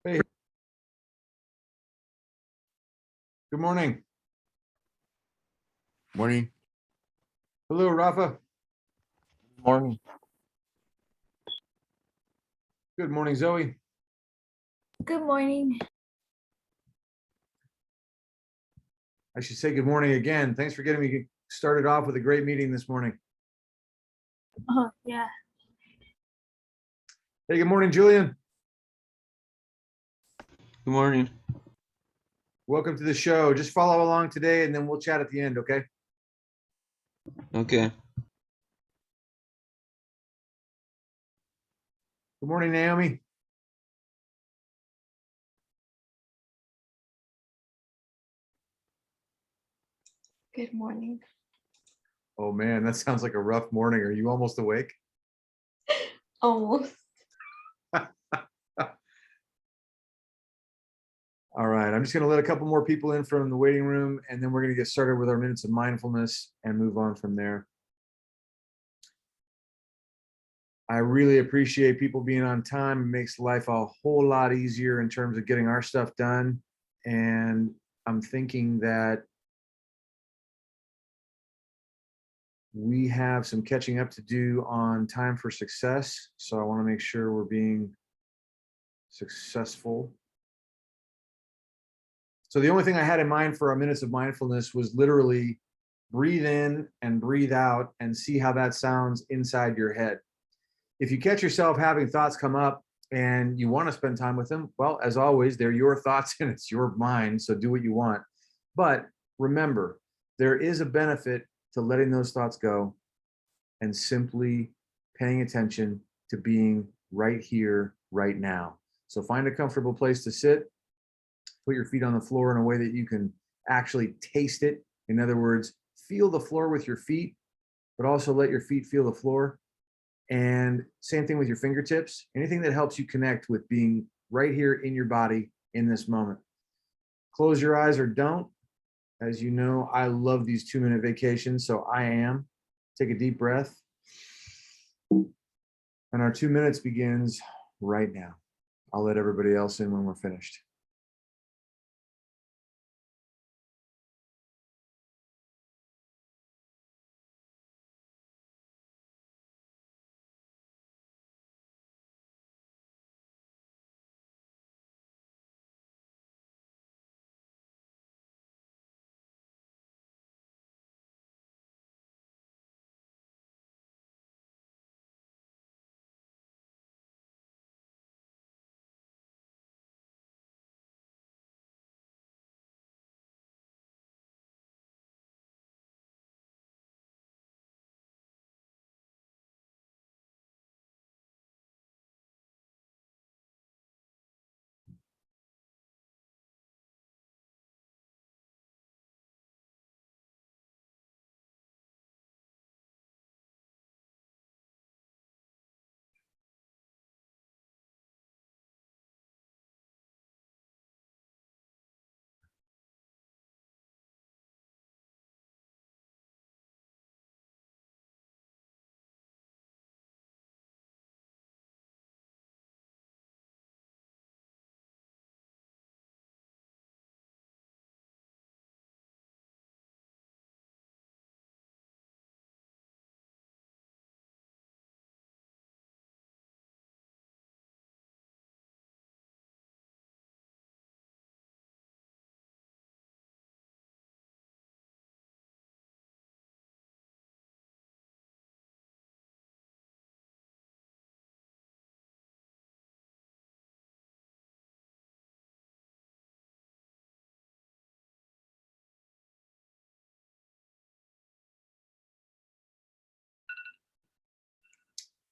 Hey, good morning. Morning. Hello, Rafa. Morning. Good morning, Zoe. Good morning. I should say good morning again. Thanks for getting me started off with a great meeting this morning. Oh, yeah. Hey, good morning, Julian. Good morning. Welcome to the show. Just follow along today and then we'll chat at the end, okay? Okay. Good morning, Naomi. Good morning. Oh man, that sounds like a rough morning. Are you almost awake? Almost. All right, I'm just going to let a couple more people in from the waiting room, and then we're going to get started with our minutes of mindfulness and move on from there. I really appreciate people being on time. It makes life a whole lot easier in terms of getting our stuff done. And I'm thinking that we have some catching up to do on time for success. So I want to make sure we're being successful. So the only thing I had in mind for our minutes of mindfulness was literally breathe in and breathe out and see how that sounds inside your head. If you catch yourself having thoughts come up and you want to spend time with them, well, as always, they're your thoughts and it's your mind, so do what you want. But remember, there is a benefit to letting those thoughts go and simply paying attention to being right here, right now. So find a comfortable place to sit, put your feet on the floor in a way that you can actually taste it. In other words, feel the floor with your feet, but also let your feet feel the floor. And same thing with your fingertips, anything that helps you connect with being right here in your body in this moment. Close your eyes or don't. As you know, I love these 2-minute vacations, so I am. Take a deep breath. And our 2 minutes begins right now. I'll let everybody else in when we're finished.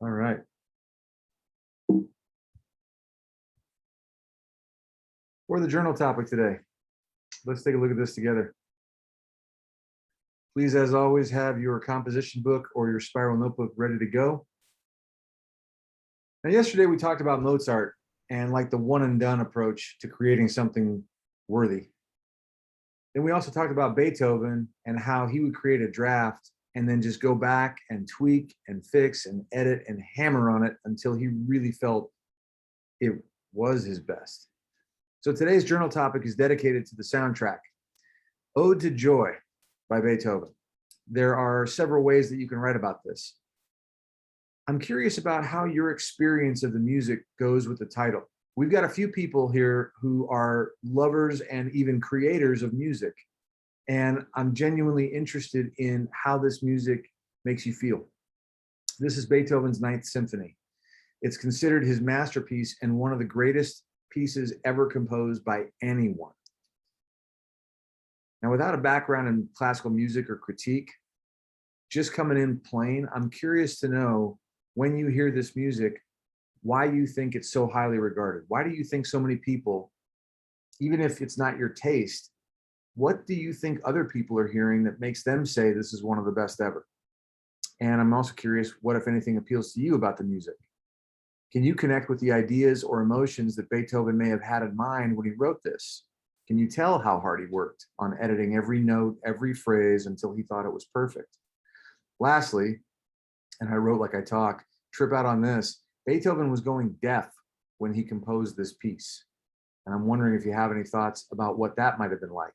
All right. For the journal topic today, let's take a look at this together. Please, as always, have your composition book or your spiral notebook ready to go. Now, yesterday we talked about Mozart and like the one and done approach to creating something worthy. Then we also talked about Beethoven and how he would create a draft and then just go back and tweak and fix and edit and hammer on it until he really felt it was his best. So today's journal topic is dedicated to the soundtrack, Ode to Joy by Beethoven. There are several ways that you can write about this. I'm curious about how your experience of the music goes with the title. We've got a few people here who are lovers and even creators of music, and I'm genuinely interested in how this music makes you feel. This is Beethoven's Ninth Symphony. It's considered his masterpiece and one of the greatest pieces ever composed by anyone. Now, without a background in classical music or critique, just coming in plain, I'm curious to know, when you hear this music, why you think it's so highly regarded. Why do you think so many people, even if it's not your taste, what do you think other people are hearing that makes them say this is one of the best ever? And I'm also curious, what, if anything, appeals to you about the music? Can you connect with the ideas or emotions that Beethoven may have had in mind when he wrote this? Can you tell how hard he worked on editing every note, every phrase until he thought it was perfect? Lastly, and I wrote like I talk, trip out on this, Beethoven was going deaf when he composed this piece. And I'm wondering if you have any thoughts about what that might have been like.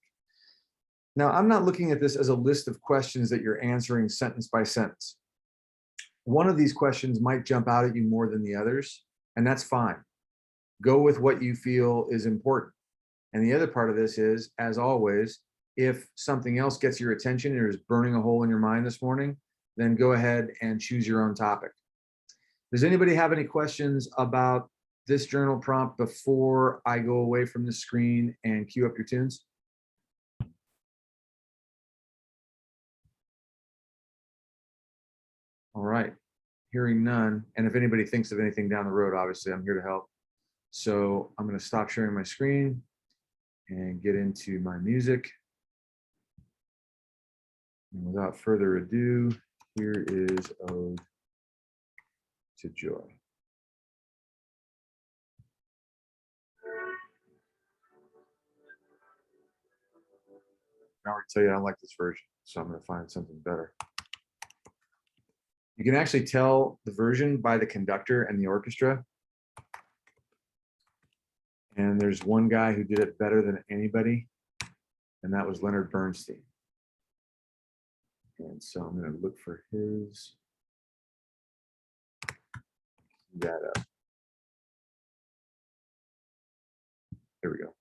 Now, I'm not looking at this as a list of questions that you're answering sentence by sentence. One of these questions might jump out at you more than the others, and that's fine. Go with what you feel is important. And the other part of this is, as always, if something else gets your attention or is burning a hole in your mind this morning, then go ahead and choose your own topic. Does anybody have any questions about this journal prompt before I go away from the screen and cue up your tunes? All right, hearing none. And if anybody thinks of anything down the road, obviously I'm here to help. So I'm going to stop sharing my screen and get into my music. And without further ado, here is Ode to Joy. I already tell you I don't like this version, so I'm going to find something better. You can actually tell the version by the conductor and the orchestra. And there's one guy who did it better than anybody, and that was Leonard Bernstein. And so I'm going to look for his data. There we go.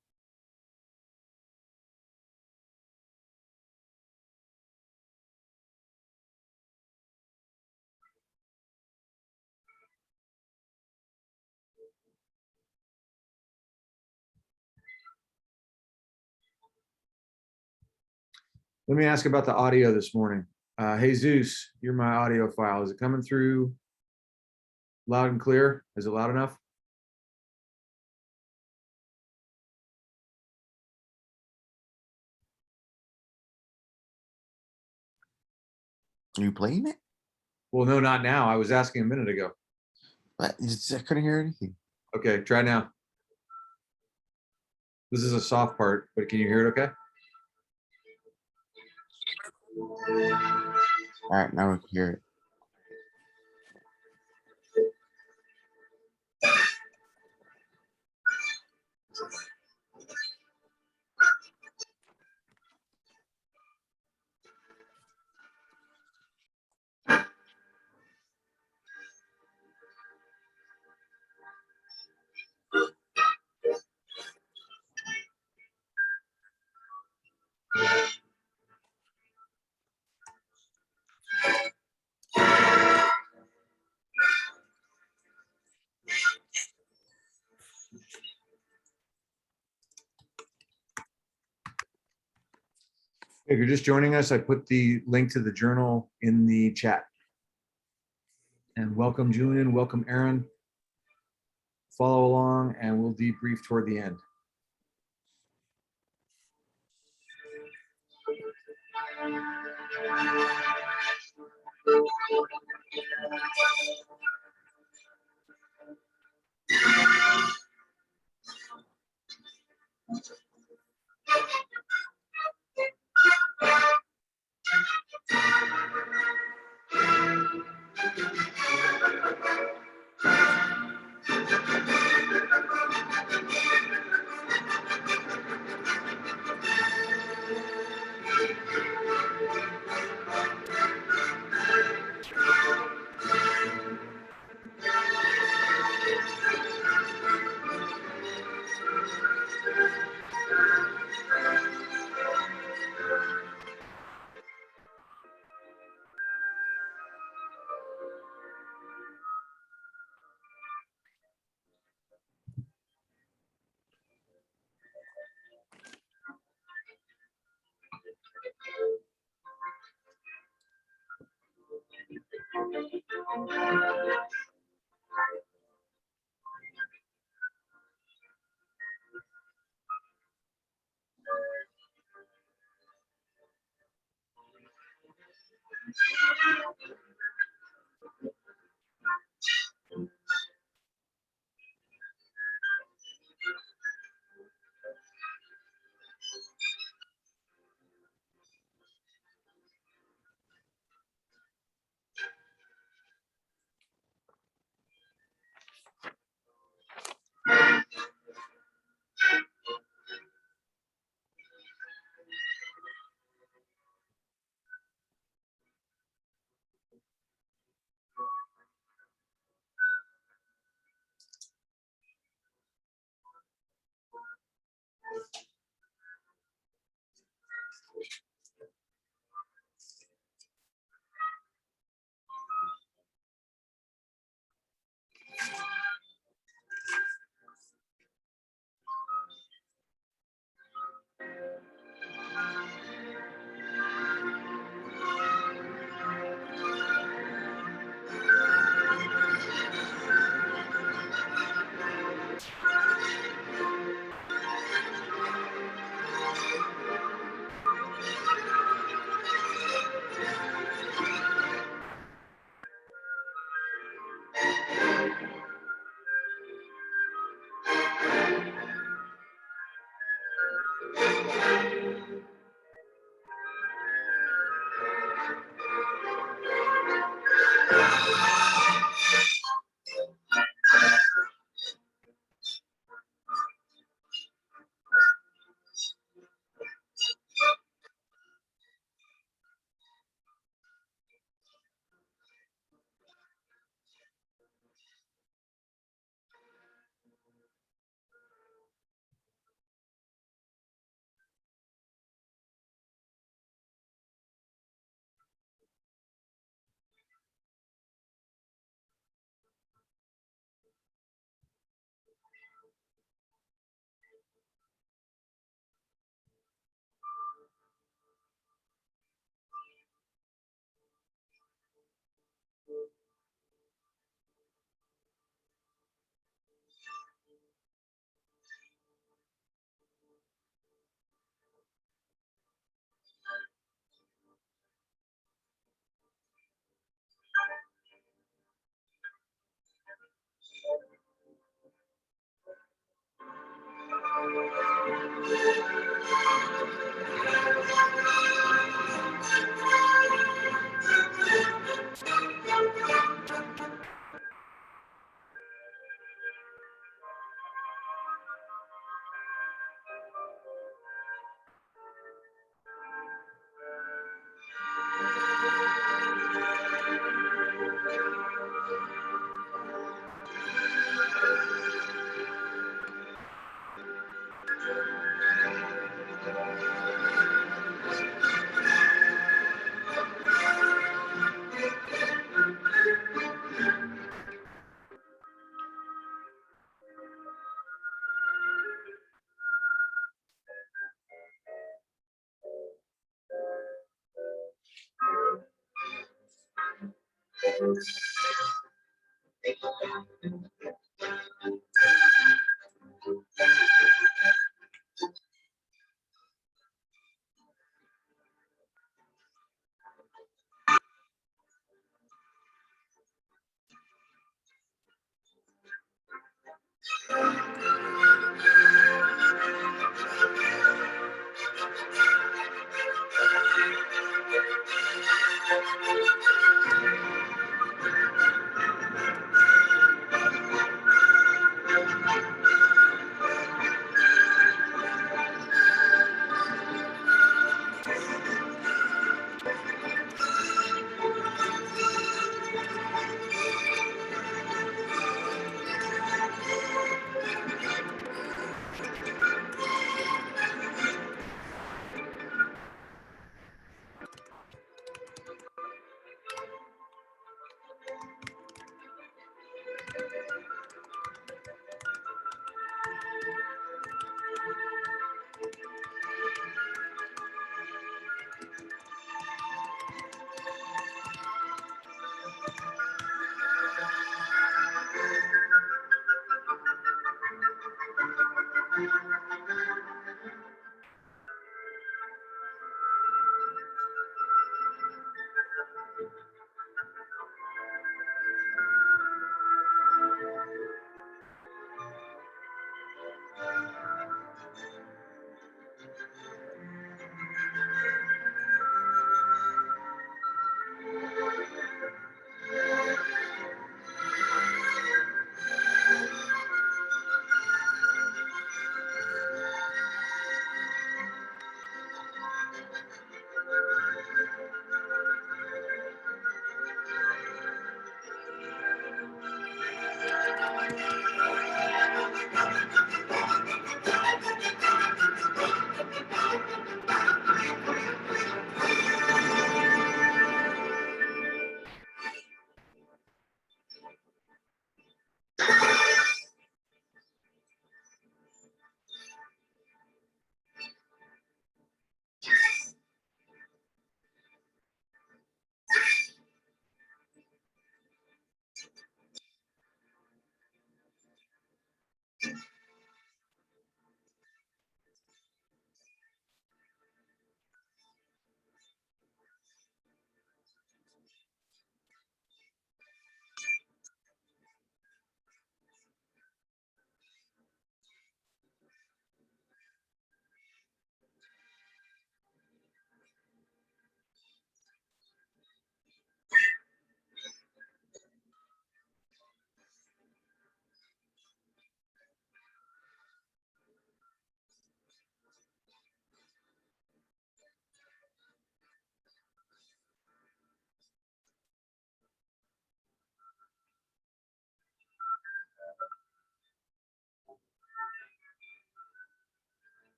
Let me ask about the audio this morning. Hey Zeus, you're my audio file. Is it coming through loud and clear? Is it loud enough? Are you playing it? Well, no, not now. I was asking a minute ago. I couldn't hear anything. Okay, try now. This is a soft part, but can you hear it okay? All right, now we can hear it. If you're just joining us, I put the link to the journal in the chat. And welcome, Julian. Welcome, Aaron. Follow along, and we'll debrief toward the end.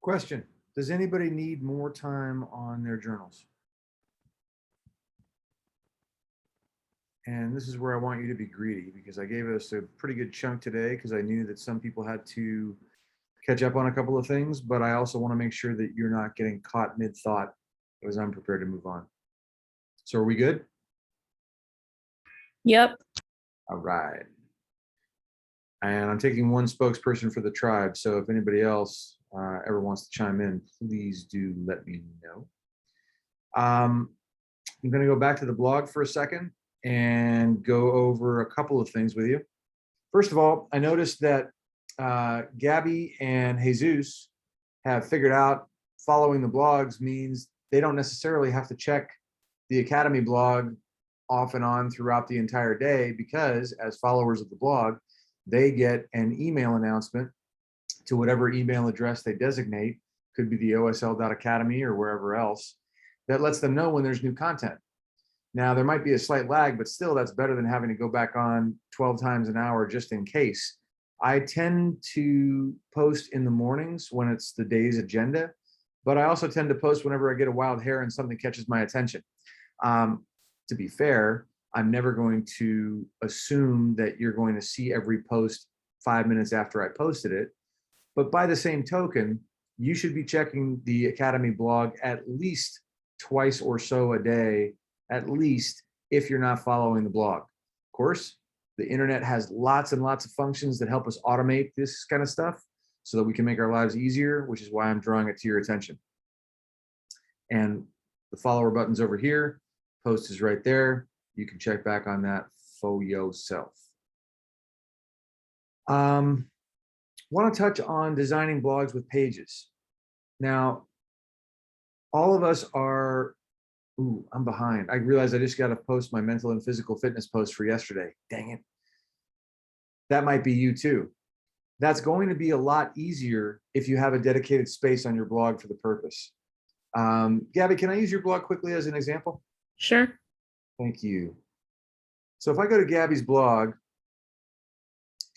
Question, does anybody need more time on their journals? And this is where I want you to be greedy, because I gave us a pretty good chunk today because I knew that some people had to catch up on a couple of things, but I also want to make sure that you're not getting caught mid-thought as I'm prepared to move on. So are we good? Yep. All right. And I'm taking one spokesperson for the tribe. So if anybody else ever wants to chime in, please do let me know. I'm going to go back to the blog for a second and go over a couple of things with you. First of all, I noticed that Gabby and Jesus have figured out following the blogs means they don't necessarily have to check the Academy blog off and on throughout the entire day, because as followers of the blog, they get an email announcement to whatever email address they designate, could be the OSL.academy or wherever else, that lets them know when there's new content. Now, there might be a slight lag, but still that's better than having to go back on 12 times an hour just in case. I tend to post in the mornings when it's the day's agenda, but I also tend to post whenever I get a wild hair and something catches my attention. To be fair, I'm never going to assume that you're going to see every post 5 minutes after I posted it. But by the same token, you should be checking the Academy blog at least twice or so a day, at least, if you're not following the blog. Of course, the internet has lots and lots of functions that help us automate this kind of stuff so that we can make our lives easier, which is why I'm drawing it to your attention. And the follower button's over here. Post is right there. You can check back on that for yourself. Want to touch on designing blogs with pages. Now, all of us are, ooh, I'm behind. I realized I just got to post my mental and physical fitness post for yesterday. Dang it. That might be you too. That's going to be a lot easier if you have a dedicated space on your blog for the purpose. Gabby, can I use your blog quickly as an example? Sure. Thank you. So if I go to Gabby's blog,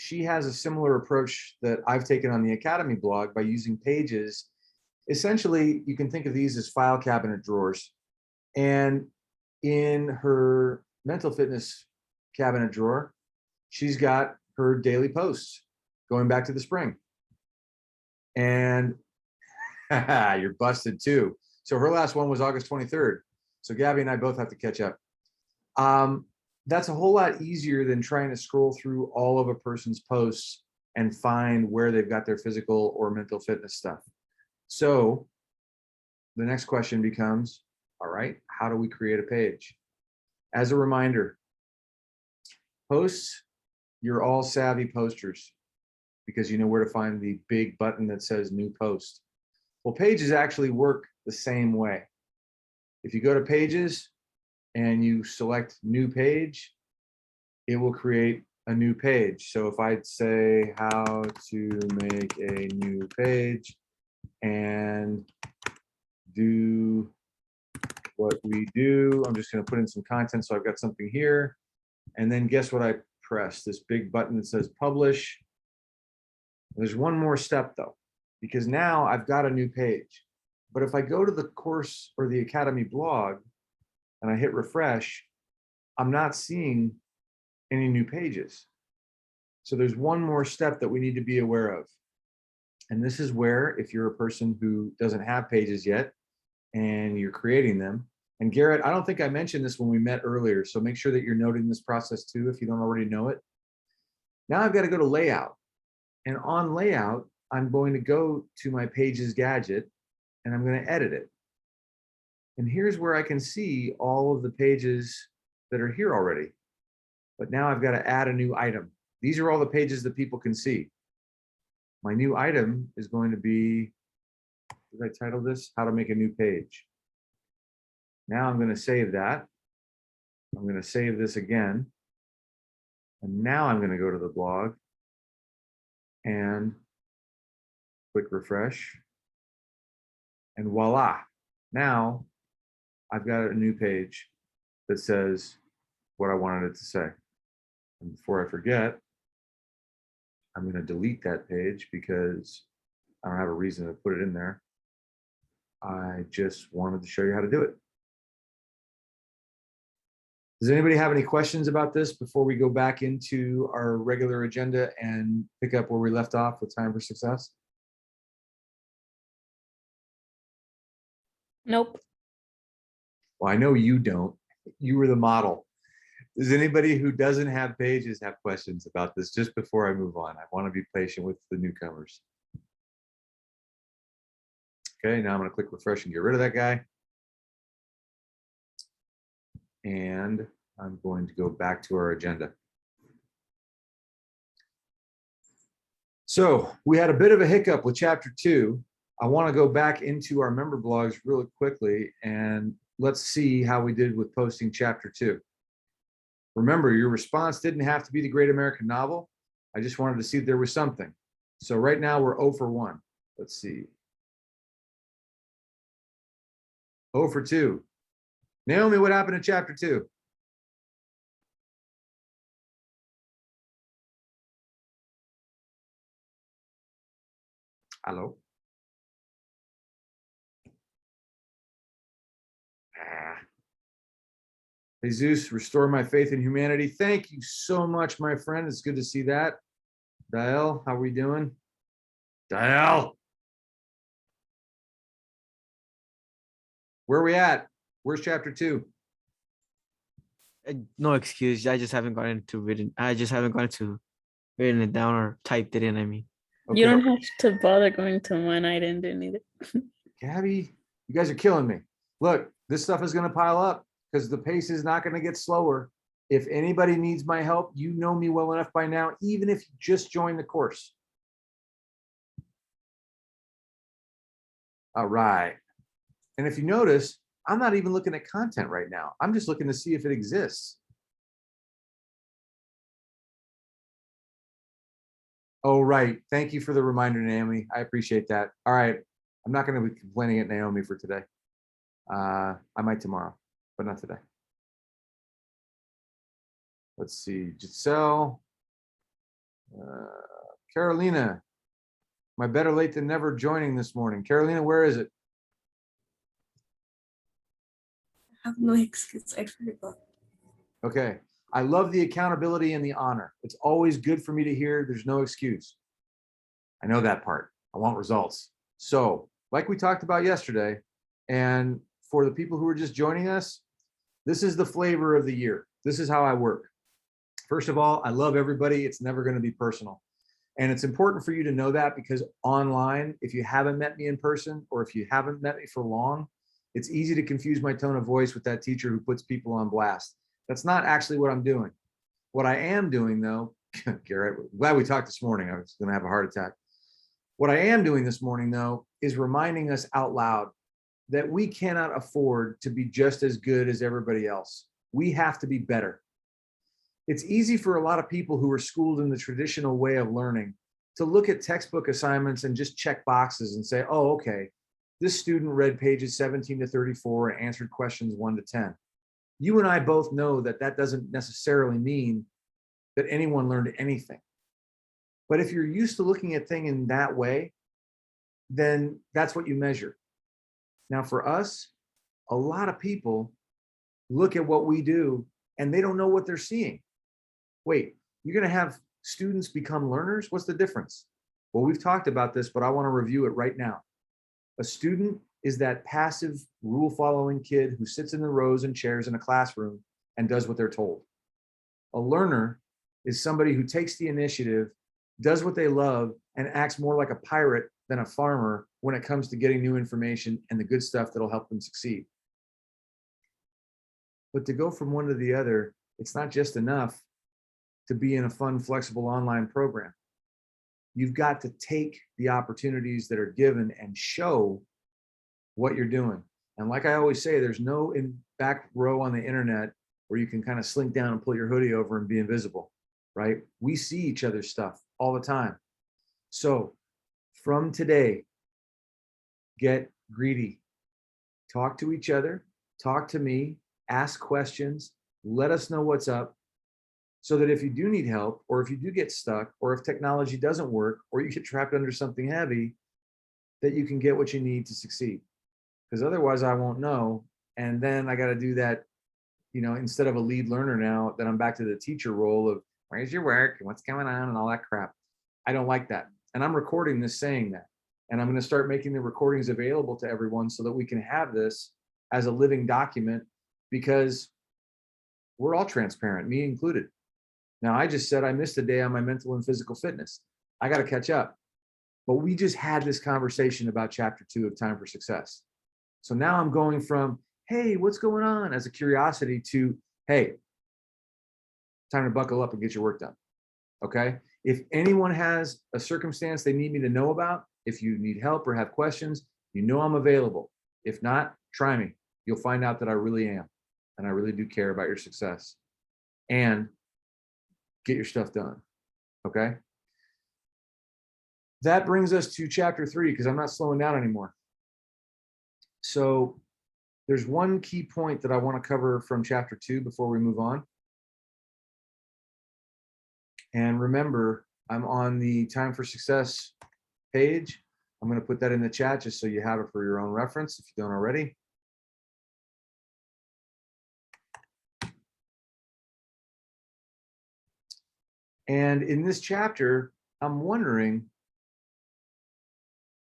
she has a similar approach that I've taken on the Academy blog by using pages. Essentially, you can think of these as file cabinet drawers. And in her mental fitness cabinet drawer, she's got her daily posts going back to the spring. And you're busted too. So her last one was August 23rd. So Gabby and I both have to catch up. That's a whole lot easier than trying to scroll through all of a person's posts and find where they've got their physical or mental fitness stuff. So the next question becomes, all right, how do we create a page? As a reminder, posts, you're all savvy posters because you know where to find the big button that says new post. Well, pages actually work the same way. If you go to pages and you select new page, it will create a new page. So if I'd say how to make a new page and do what we do, I'm just going to put in some content. So I've got something here. And then guess what I press? This big button that says publish. There's one more step though, because now I've got a new page. But if I go to the course or the Academy blog and I hit refresh, I'm not seeing any new pages. So there's one more step that we need to be aware of. And this is where, if you're a person who doesn't have pages yet and you're creating them, and Garrett, I don't think I mentioned this when we met earlier, so make sure that you're noting this process too if you don't already know it. Now I've got to go to layout. And on layout, I'm going to go to my Pages gadget and I'm going to edit it. And here's where I can see all of the pages that are here already. But now I've got to add a new item. These are all the pages that people can see. My new item is going to be, did I title this? How to make a new page. Now I'm going to save that. I'm going to save this again. And now I'm going to go to the blog and click refresh. And voila. Now I've got a new page that says what I wanted it to say. And before I forget, I'm going to delete that page because I don't have a reason to put it in there. I just wanted to show you how to do it. Does anybody have any questions about this before we go back into our regular agenda and pick up where we left off with Time for Success? Nope. Well, I know you don't. You were the model. Does anybody who doesn't have pages have questions about this just before I move on? I want to be patient with the newcomers. Okay, now I'm going to click refresh and get rid of that guy. And I'm going to go back to our agenda. So we had a bit of a hiccup with chapter 2. I want to go back into our member blogs really quickly and let's see how we did with posting chapter 2. Remember, your response didn't have to be the Great American Novel. I just wanted to see if there was something. So right now we're 0 for 1. Let's see. 0 for 2. Naomi, what happened in chapter 2? Hello? Jesus, restore my faith in humanity. Thank you so much, my friend. It's good to see that. Dial, how are we doing? Dial. Where are we at? Where's chapter 2? No excuse. I just haven't gotten to written. I just haven't gotten to written it down or typed it in. I mean, You Okay. don't have to bother going to mine. I didn't do neither. Gabby, you guys are killing me. Look, this stuff is going to pile up because the pace is not going to get slower. If anybody needs my help, you know me well enough by now, even if you just joined the course. All right. And if you notice, I'm not even looking at content right now. I'm just looking to see if it exists. Oh, right. Thank you for the reminder, Naomi. I appreciate that. All right. I'm not going to be complaining at Naomi for today. I might tomorrow, but not today. Let's see. Giselle. Carolina. My better late than never joining this morning. Carolina, where is it? I have no excuse. I forgot. Okay. I love the accountability and the honor. It's always good for me to hear there's no excuse. I know that part. I want results. So, like we talked about yesterday, and for the people who are just joining us, this is the flavor of the year. This is how I work. First of all, I love everybody. It's never going to be personal. And it's important for you to know that because online, if you haven't met me in person or if you haven't met me for long, it's easy to confuse my tone of voice with that teacher who puts people on blast. That's not actually what I'm doing. What I am doing though, Garrett, glad we talked this morning. I was going to have a heart attack. What I am doing this morning though, is reminding us out loud that we cannot afford to be just as good as everybody else. We have to be better. It's easy for a lot of people who are schooled in the traditional way of learning to look at textbook assignments and just check boxes and say, oh, okay, this student read pages 17 to 34 and answered questions 1 to 10. You and I both know that that doesn't necessarily mean that anyone learned anything. But if you're used to looking at things in that way, then that's what you measure. Now for us, a lot of people look at what we do and they don't know what they're seeing. Wait, you're going to have students become learners? What's the difference? Well, we've talked about this, but I want to review it right now. A student is that passive rule-following kid who sits in the rows and chairs in a classroom and does what they're told. A learner is somebody who takes the initiative, does what they love, and acts more like a pirate than a farmer when it comes to getting new information and the good stuff that'll help them succeed. But to go from one to the other, it's not just enough to be in a fun, flexible online program. You've got to take the opportunities that are given and show what you're doing. And like I always say, there's no back row on the internet where you can kind of slink down and pull your hoodie over and be invisible, right? We see each other's stuff all the time. So from today, get greedy. Talk to each other, talk to me, ask questions, let us know what's up, so that if you do need help, or if you do get stuck, or if technology doesn't work, or you get trapped under something heavy, that you can get what you need to succeed. Because otherwise I won't know. And then I got to do that, instead of a lead learner now, then I'm back to the teacher role of where's your work and what's going on and all that crap. I don't like that. And I'm recording this saying that. And I'm going to start making the recordings available to everyone so that we can have this as a living document, because we're all transparent, me included. Now, I just said I missed a day on my mental and physical fitness. I got to catch up. But we just had this conversation about chapter 2 of Time for Success. So now I'm going from, hey, what's going on, as a curiosity, to, hey, time to buckle up and get your work done. Okay? If anyone has a circumstance they need me to know about, if you need help or have questions, I'm available. If not, try me. You'll find out that I really am. And I really do care about your success. And get your stuff done. Okay? That brings us to chapter 3, because I'm not slowing down anymore. So there's one key point that I want to cover from chapter 2 before we move on. And remember, I'm on the Time for Success page. I'm going to put that in the chat just so you have it for your own reference if you don't already. And in this chapter, I'm wondering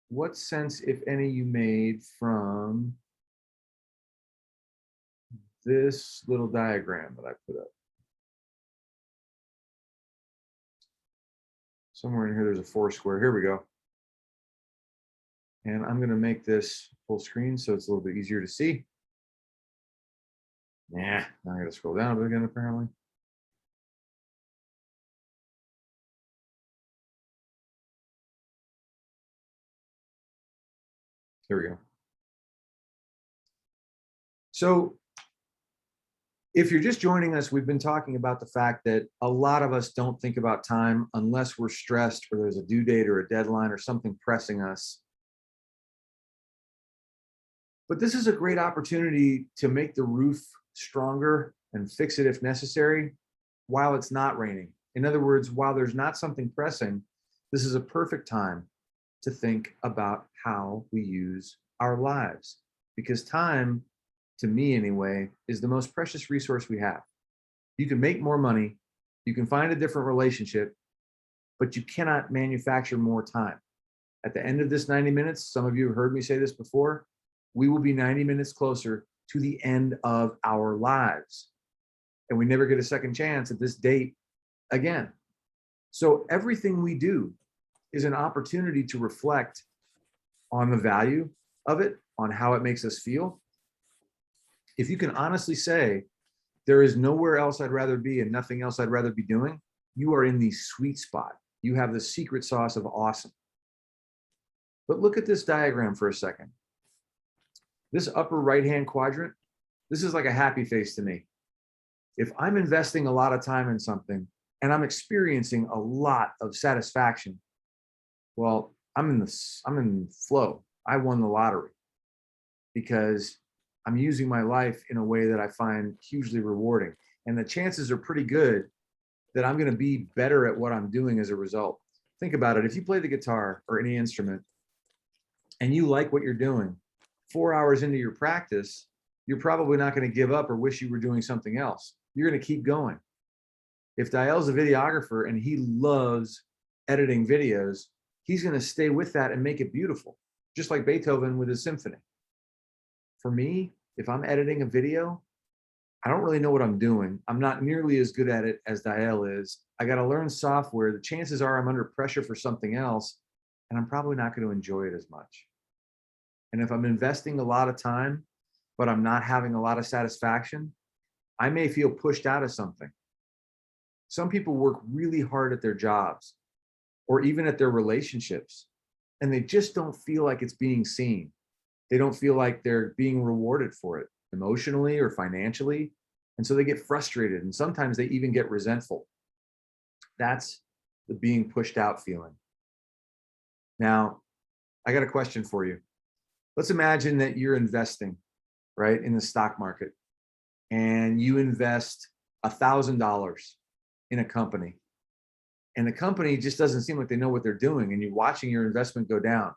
what sense, if any, you made from this little diagram that I put up. Somewhere in here, there's a 4 square. Here we go. And I'm going to make this full screen so it's a little bit easier to see. Now I got to scroll down a bit again, apparently. Here we go. So if you're just joining us, we've been talking about the fact that a lot of us don't think about time unless we're stressed or there's a due date or a deadline or something pressing us. But this is a great opportunity to make the roof stronger and fix it if necessary while it's not raining. In other words, while there's not something pressing, this is a perfect time to think about how we use our lives, because time, to me anyway, is the most precious resource we have. You can make more money, you can find a different relationship, but you cannot manufacture more time. At the end of this 90 minutes, some of you have heard me say this before, we will be 90 minutes closer to the end of our lives. And we never get a second chance at this date again. So everything we do is an opportunity to reflect on the value of it, on how it makes us feel. If you can honestly say, there is nowhere else I'd rather be and nothing else I'd rather be doing, you are in the sweet spot. You have the secret sauce of awesome. But look at this diagram for a second. This upper right-hand quadrant, this is like a happy face to me. If I'm investing a lot of time in something and I'm experiencing a lot of satisfaction, well, I'm in flow. I won the lottery, because I'm using my life in a way that I find hugely rewarding. And the chances are pretty good that I'm going to be better at what I'm doing as a result. Think about it. If you play the guitar or any instrument and you like what you're doing, 4 hours into your practice, you're probably not going to give up or wish you were doing something else. You're going to keep going. If Dial's a videographer and he loves editing videos, he's going to stay with that and make it beautiful, just like Beethoven with his symphony. For me, if I'm editing a video, I don't really know what I'm doing. I'm not nearly as good at it as Diel is. I got to learn software. The chances are I'm under pressure for something else, and I'm probably not going to enjoy it as much. And if I'm investing a lot of time, but I'm not having a lot of satisfaction, I may feel pushed out of something. Some people work really hard at their jobs or even at their relationships, and they just don't feel like it's being seen. They don't feel like they're being rewarded for it emotionally or financially. And so they get frustrated, and sometimes they even get resentful. That's the being pushed out feeling. Now, I got a question for you. Let's imagine that you're investing, right, in the stock market, and you invest $1,000 in a company, and the company just doesn't seem like they know what they're doing, and you're watching your investment go down.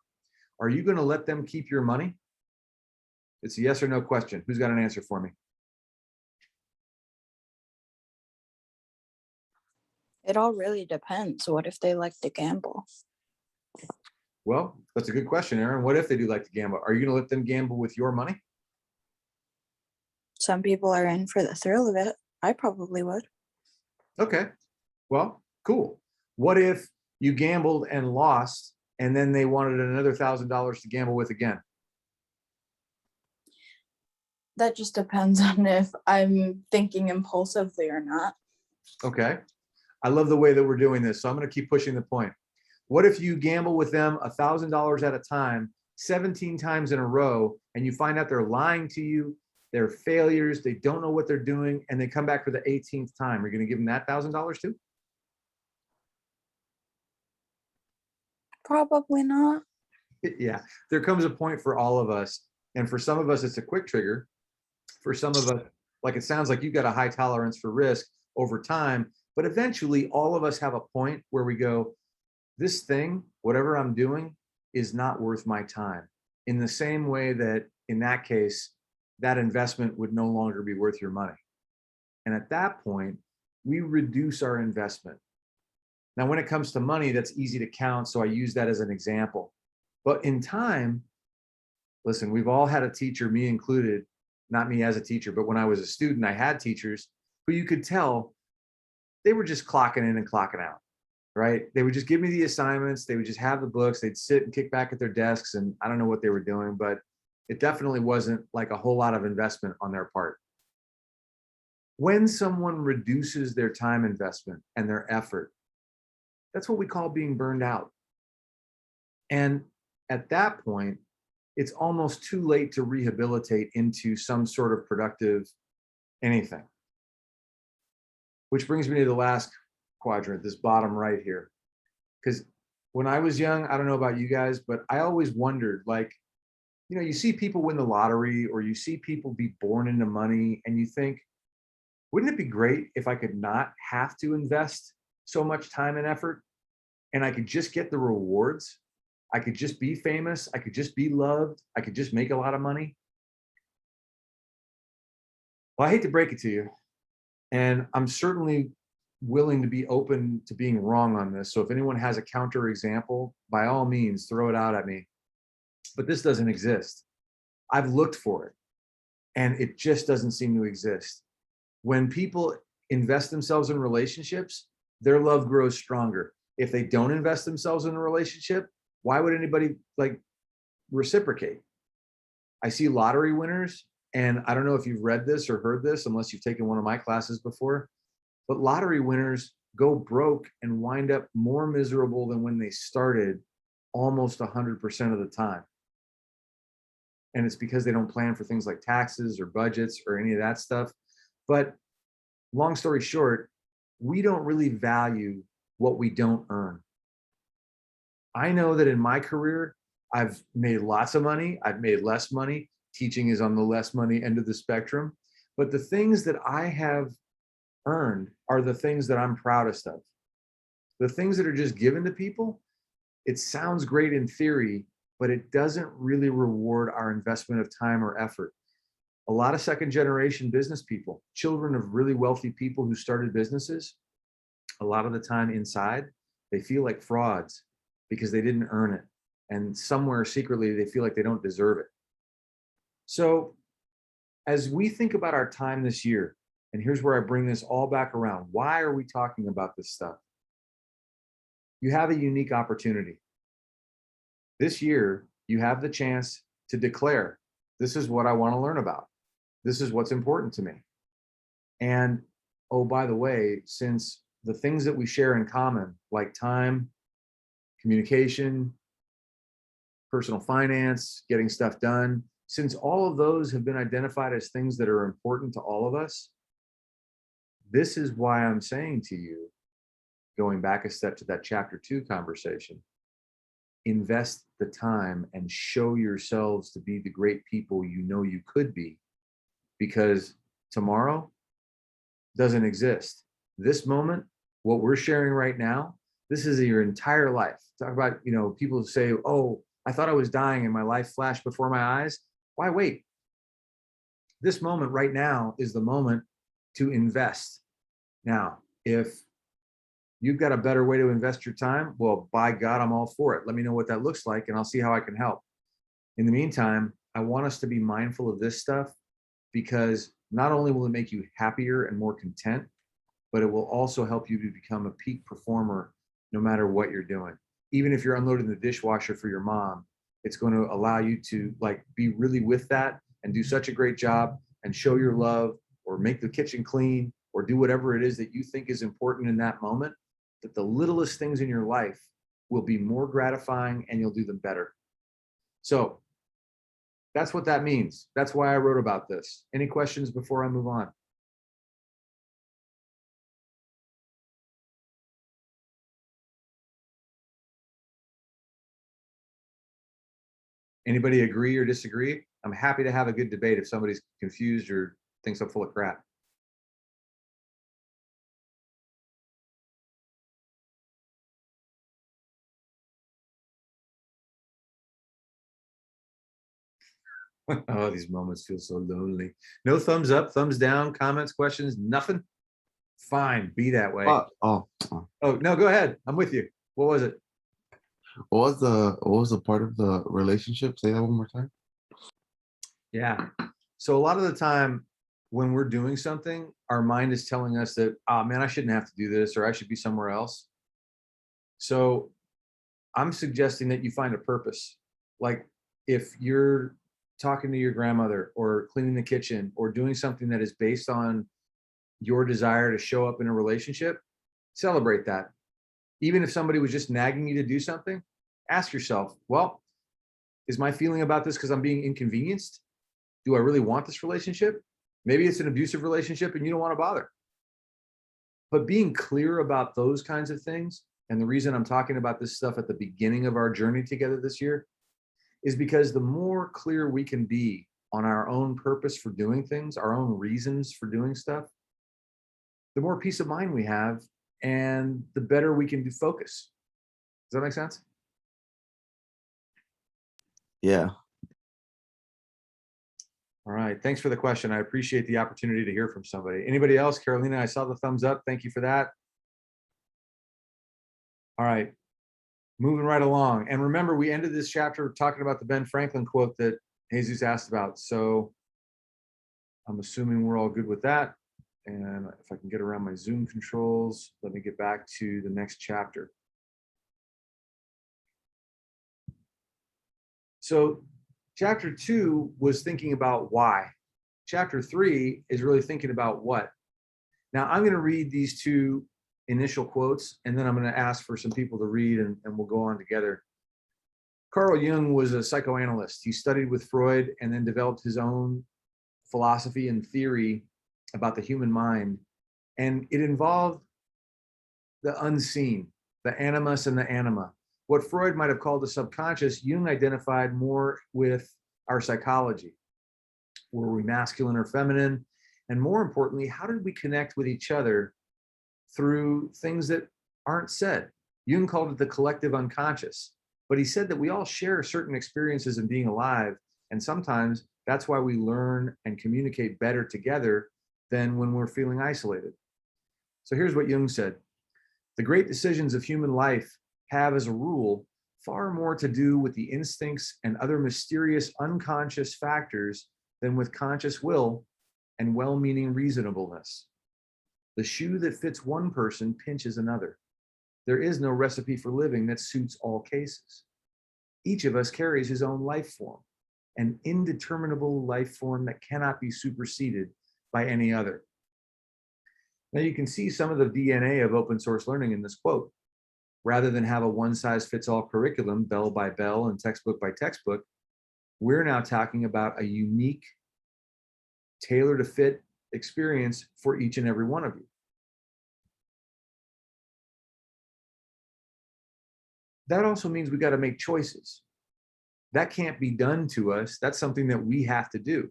Are you going to let them keep your money? It's a yes or no question. Who's got an answer for me? It all really depends. What if they like to gamble? Well, that's a good question, Aaron. What if they do like to gamble? Are you going to let them gamble with your money? Some people are in for the thrill of it. I probably would. Okay, well, cool. What if you gambled and lost, and then they wanted another $1,000 to gamble with again? That just depends on if I'm thinking impulsively or not. Okay, I love the way that we're doing this, so I'm going to keep pushing the point. What if you gamble with them $1,000 at a time, 17 times in a row, and you find out they're lying to you, they're failures, they don't know what they're doing, and they come back for the 18th time? Are you going to give them that $1,000 too? Probably not. Yeah, there comes a point for all of us, and for some of us, it's a quick trigger. For some of us, like it sounds like you've got a high tolerance for risk over time, but eventually all of us have a point where we go, this thing, whatever I'm doing, is not worth my time. In the same way that in that case, that investment would no longer be worth your money. And at that point, we reduce our investment. Now, when it comes to money, that's easy to count, so I use that as an example. But in time, listen, we've all had a teacher, me included, not me as a teacher, but when I was a student, I had teachers who you could tell they were just clocking in and clocking out, right? They would just give me the assignments. They would just have the books. They'd sit and kick back at their desks, and I don't know what they were doing, but it definitely wasn't like a whole lot of investment on their part. When someone reduces their time investment and their effort, that's what we call being burned out. And at that point, it's almost too late to rehabilitate into some sort of productive anything. Which brings me to the last quadrant, this bottom right here. Because when I was young, I don't know about you guys, but I always wondered, like, you know, you see people win the lottery or you see people be born into money, and you think, wouldn't it be great if I could not have to invest so much time and effort and I could just get the rewards? I could just be famous. I could just be loved. I could just make a lot of money. Well, I hate to break it to you, and I'm certainly willing to be open to being wrong on this. So if anyone has a counter example, by all means, throw it out at me. But this doesn't exist. I've looked for it, and it just doesn't seem to exist. When people invest themselves in relationships, their love grows stronger. If they don't invest themselves in a relationship, why would anybody like reciprocate? I see lottery winners, and I don't know if you've read this or heard this, unless you've taken one of my classes before, but lottery winners go broke and wind up more miserable than when they started almost 100% of the time. And it's because they don't plan for things like taxes or budgets or any of that stuff. But long story short, we don't really value what we don't earn. I know that in my career, I've made lots of money. I've made less money. Teaching is on the less money end of the spectrum. But the things that I have earned are the things that I'm proudest of. The things that are just given to people, it sounds great in theory, but it doesn't really reward our investment of time or effort. A lot of second generation business people, children of really wealthy people who started businesses, a lot of the time inside, they feel like frauds because they didn't earn it. And somewhere secretly, they feel like they don't deserve it. So as we think about our time this year, and here's where I bring this all back around. Why are we talking about this stuff? You have a unique opportunity. This year, you have the chance to declare, this is what I want to learn about. This is what's important to me. And oh, by the way, since the things that we share in common, like time, communication, personal finance, getting stuff done, since all of those have been identified as things that are important to all of us, this is why I'm saying to you, going back a step to that chapter 2 conversation, invest the time and show yourselves to be the great people you know you could be, because tomorrow doesn't exist. This moment, what we're sharing right now, this is your entire life. Talk about, people say, oh, I thought I was dying and my life flashed before my eyes. Why wait? This moment right now is the moment to invest. Now, if you've got a better way to invest your time, well, by God, I'm all for it. Let me know what that looks like and I'll see how I can help. In the meantime, I want us to be mindful of this stuff, because not only will it make you happier and more content, but it will also help you to become a peak performer no matter what you're doing. Even if you're unloading the dishwasher for your mom, it's going to allow you to be really with that and do such a great job and show your love, or make the kitchen clean, or do whatever it is that you think is important in that moment, that the littlest things in your life will be more gratifying and you'll do them better. So that's what that means. That's why I wrote about this. Any questions before I move on? Anybody agree or disagree? I'm happy to have a good debate if somebody's confused or thinks I'm full of crap. Oh, these moments feel so lonely. No thumbs up, thumbs down, comments, questions, nothing? Fine, be that way. Oh, Oh, no, go ahead. I'm with you. What was it? what was the part of the relationship? Say that one more time. Yeah. So a lot of the time when we're doing something, our mind is telling us that, oh man, I shouldn't have to do this, or I should be somewhere else. So I'm suggesting that you find a purpose. Like if you're talking to your grandmother or cleaning the kitchen or doing something that is based on your desire to show up in a relationship, celebrate that. Even if somebody was just nagging you to do something, ask yourself, well, is my feeling about this because I'm being inconvenienced? Do I really want this relationship? Maybe it's an abusive relationship and you don't want to bother. But being clear about those kinds of things, and the reason I'm talking about this stuff at the beginning of our journey together this year, is because the more clear we can be on our own purpose for doing things, our own reasons for doing stuff, the more peace of mind we have and the better we can do focus. Does that make sense? Yeah. All right. Thanks for the question. I appreciate the opportunity to hear from somebody. Anybody else? Carolina, I saw the thumbs up. Thank you for that. All right. Moving right along. And remember, we ended this chapter talking about the Ben Franklin quote that Jesus asked about. So I'm assuming we're all good with that. And if I can get around my Zoom controls, let me get back to the next chapter. So chapter 2 was thinking about why. Chapter 3 is really thinking about what. Now I'm going to read these two initial quotes, and then I'm going to ask for some people to read, and we'll go on together. Carl Jung was a psychoanalyst. He studied with Freud and then developed his own philosophy and theory about the human mind. And it involved the unseen, the animus and the anima. What Freud might have called the subconscious, Jung identified more with our psychology. Were we masculine or feminine? And more importantly, how did we connect with each other through things that aren't said? Jung called it the collective unconscious, but he said that we all share certain experiences in being alive, and sometimes that's why we learn and communicate better together than when we're feeling isolated. So here's what Jung said. The great decisions of human life have, as a rule, far more to do with the instincts and other mysterious unconscious factors than with conscious will and well-meaning reasonableness. The shoe that fits one person pinches another. There is no recipe for living that suits all cases. Each of us carries his own life form, an indeterminable life form that cannot be superseded by any other. Now you can see some of the DNA of open source learning in this quote. Rather than have a one-size-fits-all curriculum, bell by bell and textbook by textbook, we're now talking about a unique, tailor-to-fit experience for each and every one of you. That also means we got to make choices. That can't be done to us. That's something that we have to do.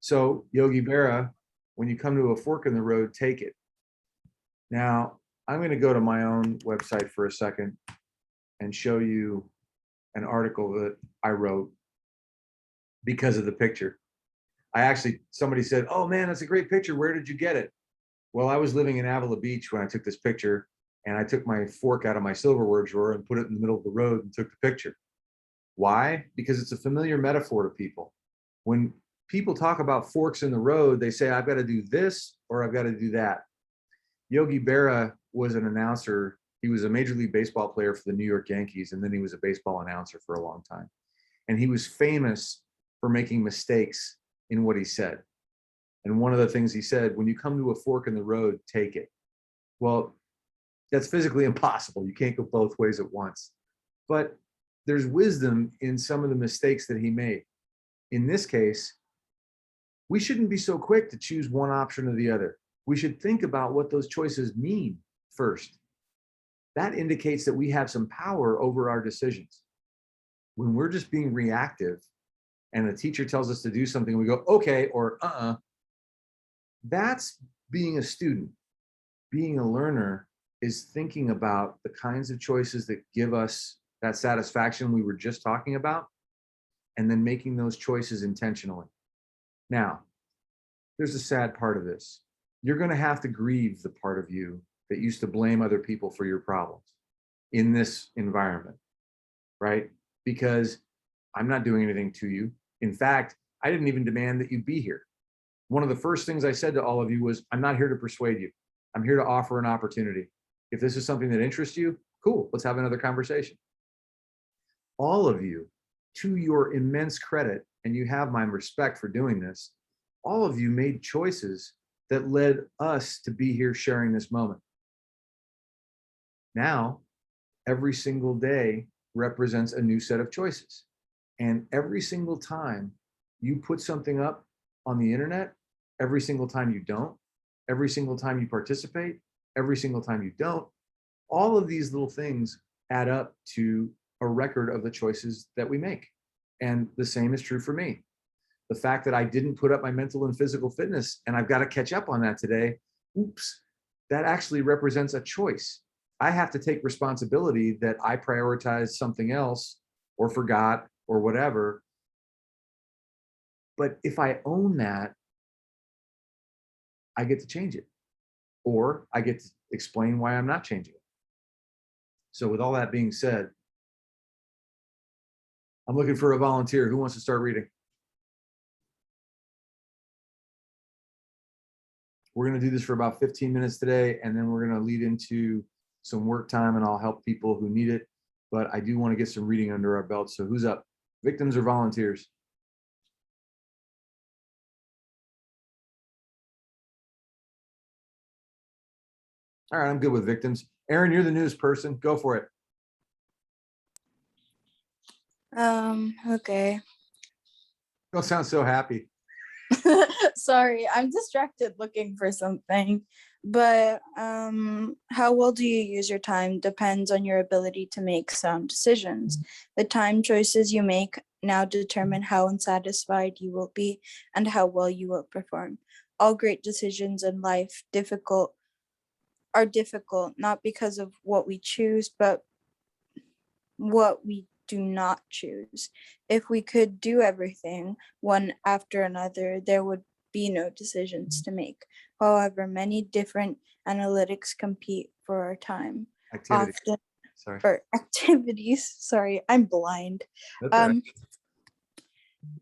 So Yogi Berra, when you come to a fork in the road, take it. Now, I'm going to go to my own website for a second and show you an article that I wrote because of the picture. Somebody said, oh man, that's a great picture. Where did you get it? Well, I was living in Avila Beach when I took this picture, and I took my fork out of my silverware drawer and put it in the middle of the road and took the picture. Why? Because it's a familiar metaphor to people. When people talk about forks in the road, they say, I've got to do this or I've got to do that. Yogi Berra was an announcer. He was a Major League Baseball player for the New York Yankees, and then he was a baseball announcer for a long time. And he was famous for making mistakes in what he said. And one of the things he said, when you come to a fork in the road, take it. Well, that's physically impossible. You can't go both ways at once. But there's wisdom in some of the mistakes that he made. In this case, we shouldn't be so quick to choose one option or the other. We should think about what those choices mean first. That indicates that we have some power over our decisions. When we're just being reactive and a teacher tells us to do something, we go, okay, or that's being a student. Being a learner is thinking about the kinds of choices that give us that satisfaction we were just talking about, and then making those choices intentionally. Now, there's a sad part of this. You're going to have to grieve the part of you that used to blame other people for your problems in this environment, right? Because I'm not doing anything to you. In fact, I didn't even demand that you be here. One of the first things I said to all of you was, I'm not here to persuade you. I'm here to offer an opportunity. If this is something that interests you, cool, let's have another conversation. All of you, to your immense credit, and you have my respect for doing this, all of you made choices that led us to be here sharing this moment. Now, every single day represents a new set of choices. And every single time you put something up on the internet, every single time you don't, every single time you participate, every single time you don't, all of these little things add up to a record of the choices that we make. And the same is true for me. The fact that I didn't put up my mental and physical fitness and I've got to catch up on that today, oops, that actually represents a choice. I have to take responsibility that I prioritized something else or forgot or whatever. But if I own that, I get to change it, or I get to explain why I'm not changing it. So with all that being said, I'm looking for a volunteer. Who wants to start reading? We're going to do this for about 15 minutes today, and then we're going to lead into some work time, and I'll help people who need it. But I do want to get some reading under our belt. So who's up? Victims or volunteers? All right, I'm good with victims. Aaron, you're the news person. Go for it. Okay. Don't sound so happy. Sorry, I'm distracted looking for something. But how well do you use your time depends on your ability to make sound decisions. The time choices you make now determine how unsatisfied you will be and how well you will perform. All great decisions in life are difficult, not because of what we choose, but what we do not choose. If we could do everything one after another, there would be no decisions to make. However, many different analytics compete for our time. Activity. Often Sorry. for activities. Sorry, I'm blind. That's all right.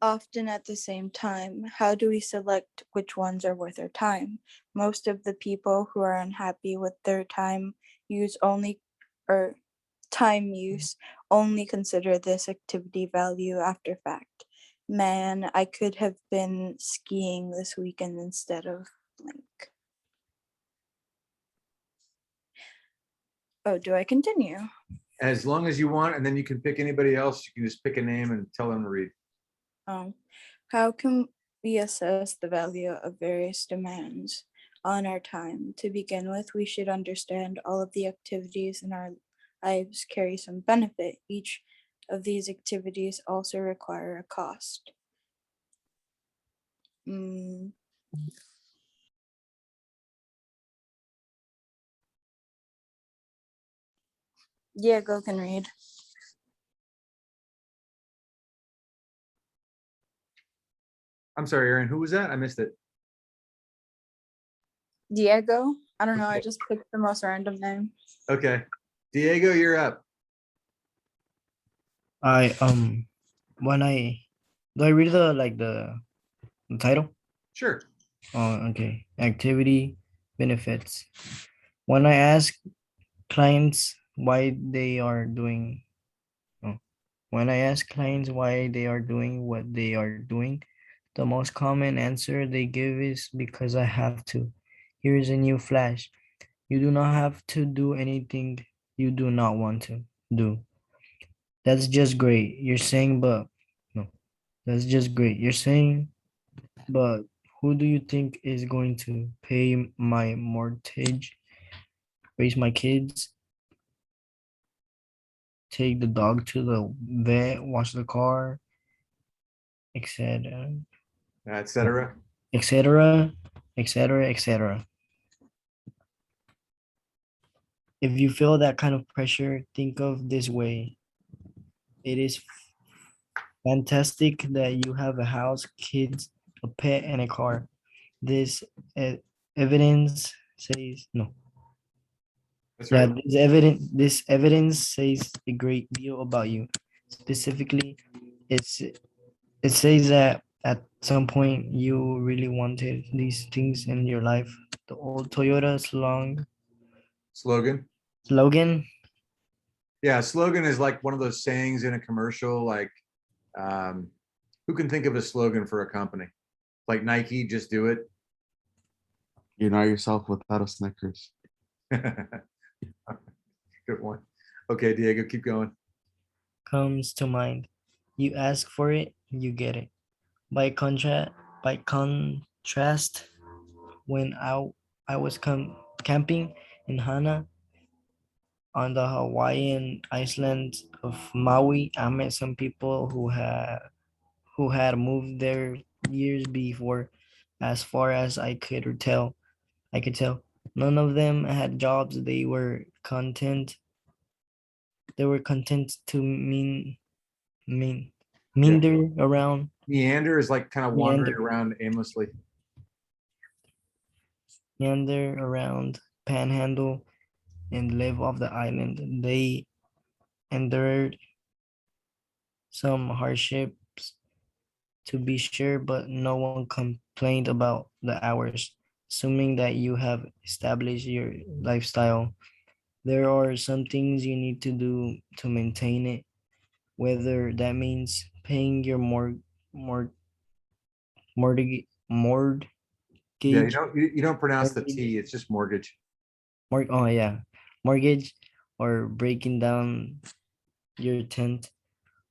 often at the same time. How do we select which ones are worth our time? Most of the people who are unhappy with their time use only or time use only consider this activity value after fact. Man, I could have been skiing this weekend instead of blank. Oh, do I continue? As long as you want, and then you can pick anybody else. You can just pick a name and tell them to read. How can we assess the value of various demands on our time? To begin with, we should understand all of the activities in our lives carry some benefit. Each of these activities also require a cost. Mm, Diego can read. I'm sorry, Aaron, who was that? I missed it. Diego? I don't know, I Okay. just picked the most random name. Okay. Diego, you're up. I when I do I read the title? Sure. Oh, okay. Activity benefits. When I ask clients why they are doing, oh, when I ask clients why they are doing what they are doing, the most common answer they give is because I have to. Here's a new flash. You do not have to do anything you do not want to do. That's just great. You're saying, but no, that's just great. You're saying, but who do you think is going to pay my mortgage, raise my kids, take the dog to the vet, wash the car, etc., Etc. etc., etc., etc. If you feel that kind of pressure, think of this way. It is fantastic that you have a house, kids, a pet, and a car. This evidence says no. That's Yeah, right. this evidence says a great deal about you. Specifically, it says that at some point you really wanted these things in your life. The old Toyota Slogan. slogan. Yeah, slogan is like one of those sayings in a commercial. Like, um, who can think of a slogan for a company? Like Nike, just do it. You're not yourself without a Snickers. Good one. Okay, Diego, keep going. Comes to mind. You ask for it, you get it. By contrast, when I was camping in Hana on the Hawaiian island of Maui, I met some people who had moved there years before. As far as I could tell, none of them had jobs. They were content to mean Yeah. meander around Meander is like kind of wandering meander around aimlessly. meander around Panhandle and live off the island. They endured some hardships to be sure, but no one complained about the hours. Assuming that you have established your lifestyle, there are some things you need to do to maintain it, whether that means paying your mort, mortgage, Yeah, you don't pronounce the mortgage, T. It's just mortgage. oh yeah, mortgage, or breaking down your tent,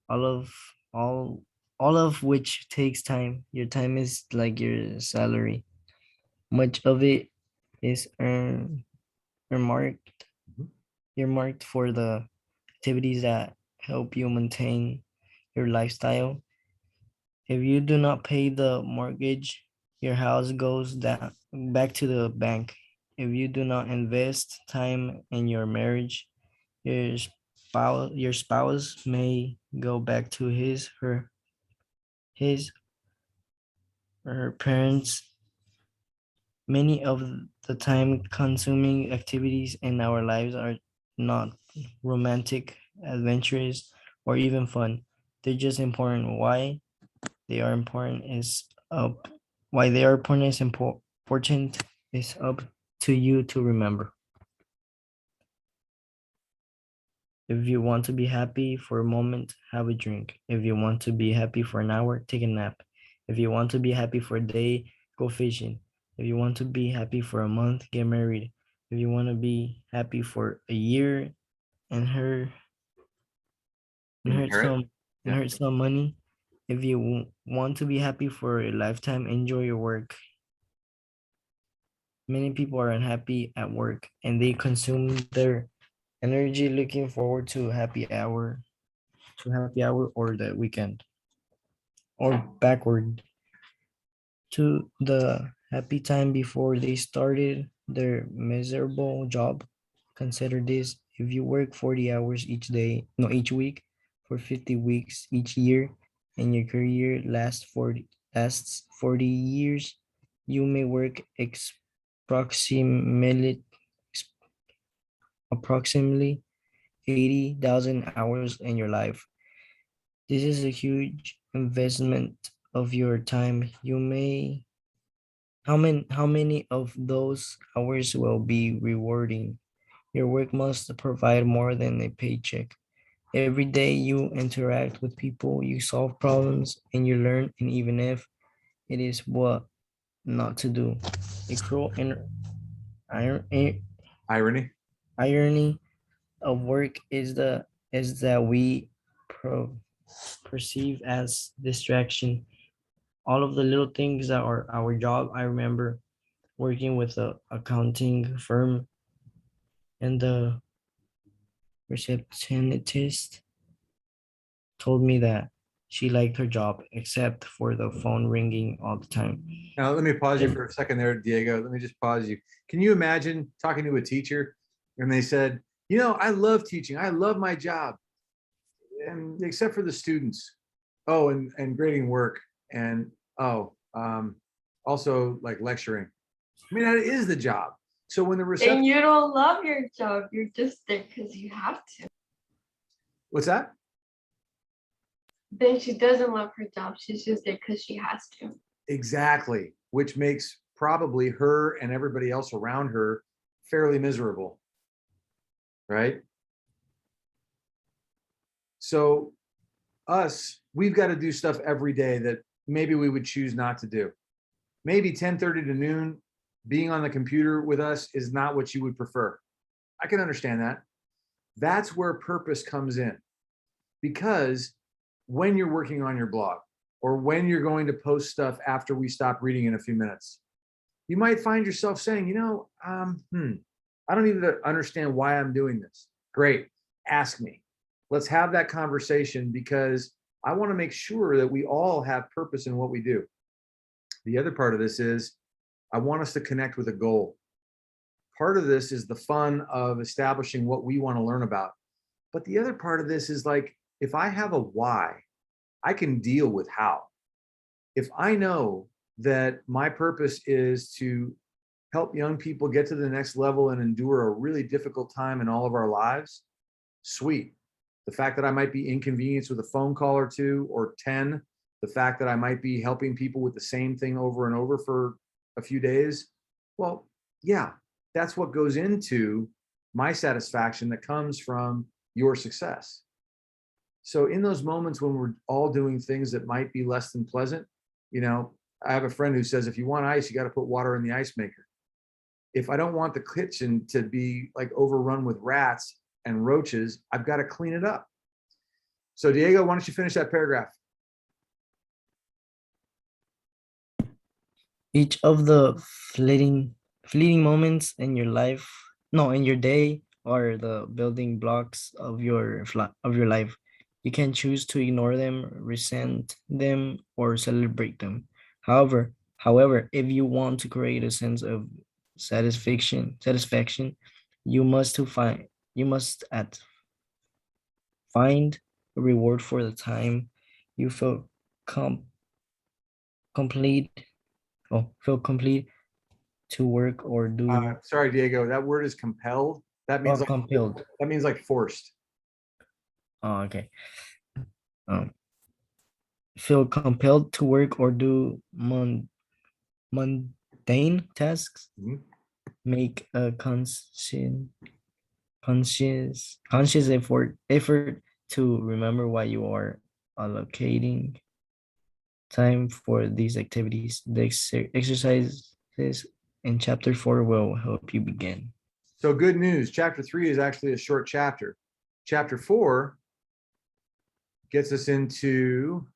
all of all all of which takes time. Your time is like your salary. Much of it is earmarked Mhm. earmarked for the activities that help you maintain your lifestyle. If you do not pay the mortgage, your house goes down back to the bank. If you do not invest time in your marriage, your spouse may go back to his or her parents. Many of the time consuming activities in our lives are not romantic, adventurous, or even fun. They're just important. Why? they are important is up. Why they are important is important is up to you to remember. If you want to be happy for a moment, have a drink. If you want to be happy for an hour, take a nap. If you want to be happy for a day, go fishing. If you want to be happy for a month, get married. If you want to be happy for a year and hurt Inherit. Yeah. some money, if you want to be happy for a lifetime, enjoy your work. Many people are unhappy at work and they consume their energy looking forward to happy hour or the weekend or backward to the happy time before they started their miserable job. Consider this: if you work 40 hours each day, no, each week for 50 weeks each year, and your career lasts 40 years, you may work approximately 80,000 hours in your life. This is a huge investment of your time. How many of those hours will be rewarding? Your work must provide more than a paycheck. Every day you interact with people, you solve problems, and you learn, and even if it is what not to do. A cruel and Irony. irony of work is that we perceive as distraction. All of the little things that are our job. I remember working with a accounting firm, and the receptionist told me that she liked her job except for the phone ringing all the time. Now, let me pause you And for a second there, Diego. Let me just pause you. Can you imagine talking to a teacher and they said, I love teaching. I love my job, and except for the students. Oh, and grading work. And also like lecturing. I mean, that is the job. So when the And reception, you don't love your job. You're just there because you have to. what's that? Then she doesn't love her job. She's just there because she has to. Exactly, which makes probably her and everybody else around her fairly miserable, right? So we've got to do stuff every day that maybe we would choose not to do. Maybe 10:30 to noon, being on the computer with us is not what you would prefer. I can understand that. That's where purpose comes in. Because when you're working on your blog or when you're going to post stuff after we stop reading in a few minutes, you might find yourself saying, I don't even understand why I'm doing this. Great. Ask me. Let's have that conversation because I want to make sure that we all have purpose in what we do. The other part of this is I want us to connect with a goal. Part of this is the fun of establishing what we want to learn about. But the other part of this is like, if I have a why, I can deal with how. If I know that my purpose is to help young people get to the next level and endure a really difficult time in all of our lives, sweet. The fact that I might be inconvenienced with a phone call or two or 10, the fact that I might be helping people with the same thing over and over for a few days, well, yeah, that's what goes into my satisfaction that comes from your success. So in those moments when we're all doing things that might be less than pleasant, I have a friend who says, if you want ice, you got to put water in the ice maker. If I don't want the kitchen to be like overrun with rats and roaches, I've got to clean it up. So Diego, why don't you finish that paragraph? each of the fleeting moments in your life, no, in your day, are the building blocks of your life. You can choose to ignore them, resent them, or celebrate them. However, if you want to create a sense of satisfaction, you must find a reward for the time you feel com- complete feel complete to work or do Sorry, Diego, that word is compelled. That or means like compelled. forced. Oh, okay. Um, feel compelled to work or do mundane tasks, Mhm. make a conscious effort to remember why you are allocating time for these activities. The exercises in chapter 4 will help you begin. So good news, chapter 3 is actually a short chapter. Chapter 4 gets us into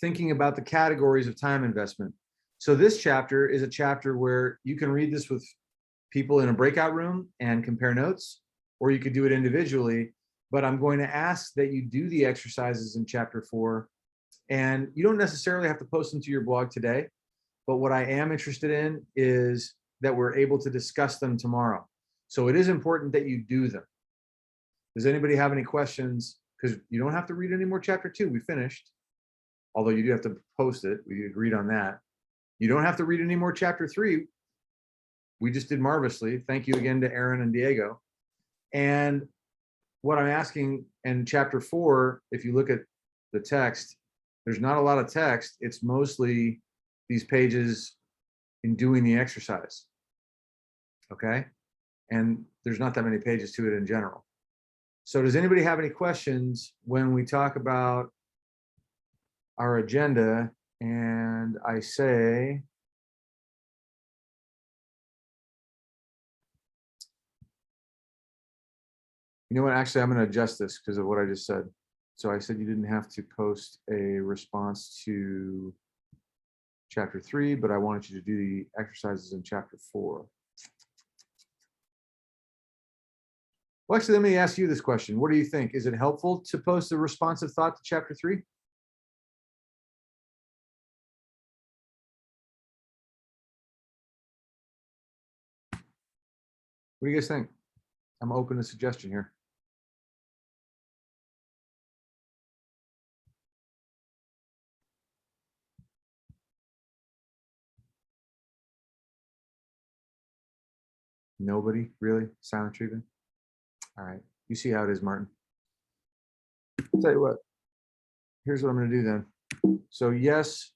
thinking about the categories of time investment. So this chapter is a chapter where you can read this with people in a breakout room and compare notes, or you could do it individually. But I'm going to ask that you do the exercises in chapter 4, and you don't necessarily have to post them to your blog today. But what I am interested in is that we're able to discuss them tomorrow. So it is important that you do them. Does anybody have any questions? Because you don't have to read any more chapter 2. We finished. Although you do have to post it. We agreed on that. You don't have to read any more chapter 3. We just did marvelously. Thank you again to Aaron and Diego. And what I'm asking in chapter 4, if you look at the text, there's not a lot of text. It's mostly these pages in doing the exercise. Okay? And there's not that many pages to it in general. So does anybody have any questions when we talk about our agenda and I say, you know what, actually, I'm going to adjust this because of what I just said. So I said you didn't have to post a response to chapter 3, but I wanted you to do the exercises in chapter 4. Well, actually, let me ask you this question. What do you think? Is it helpful to post a responsive thought to chapter 3? What do you guys think? I'm open to suggestion here. Nobody, really? Silent treatment? All right. You see how it is, Martin. I'll tell you what. Here's what I'm going to do then. So yes,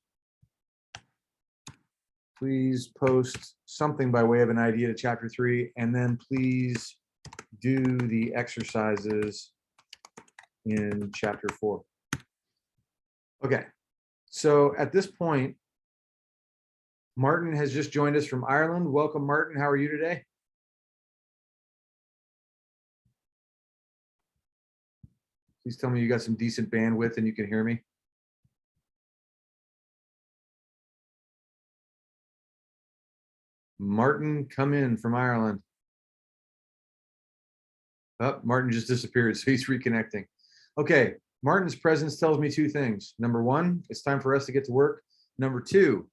please post something by way of an idea to chapter 3, and then please do the exercises in chapter 4. Okay. So at this point, Martin has just joined us from Ireland. Welcome, Martin. How are you today? Please tell me you got some decent bandwidth and you can hear me. Martin, come in from Ireland. Oh, Martin just disappeared, so he's reconnecting. Okay, Martin's presence tells me 2 things. Number 1, it's time for us to get to work. Number 2,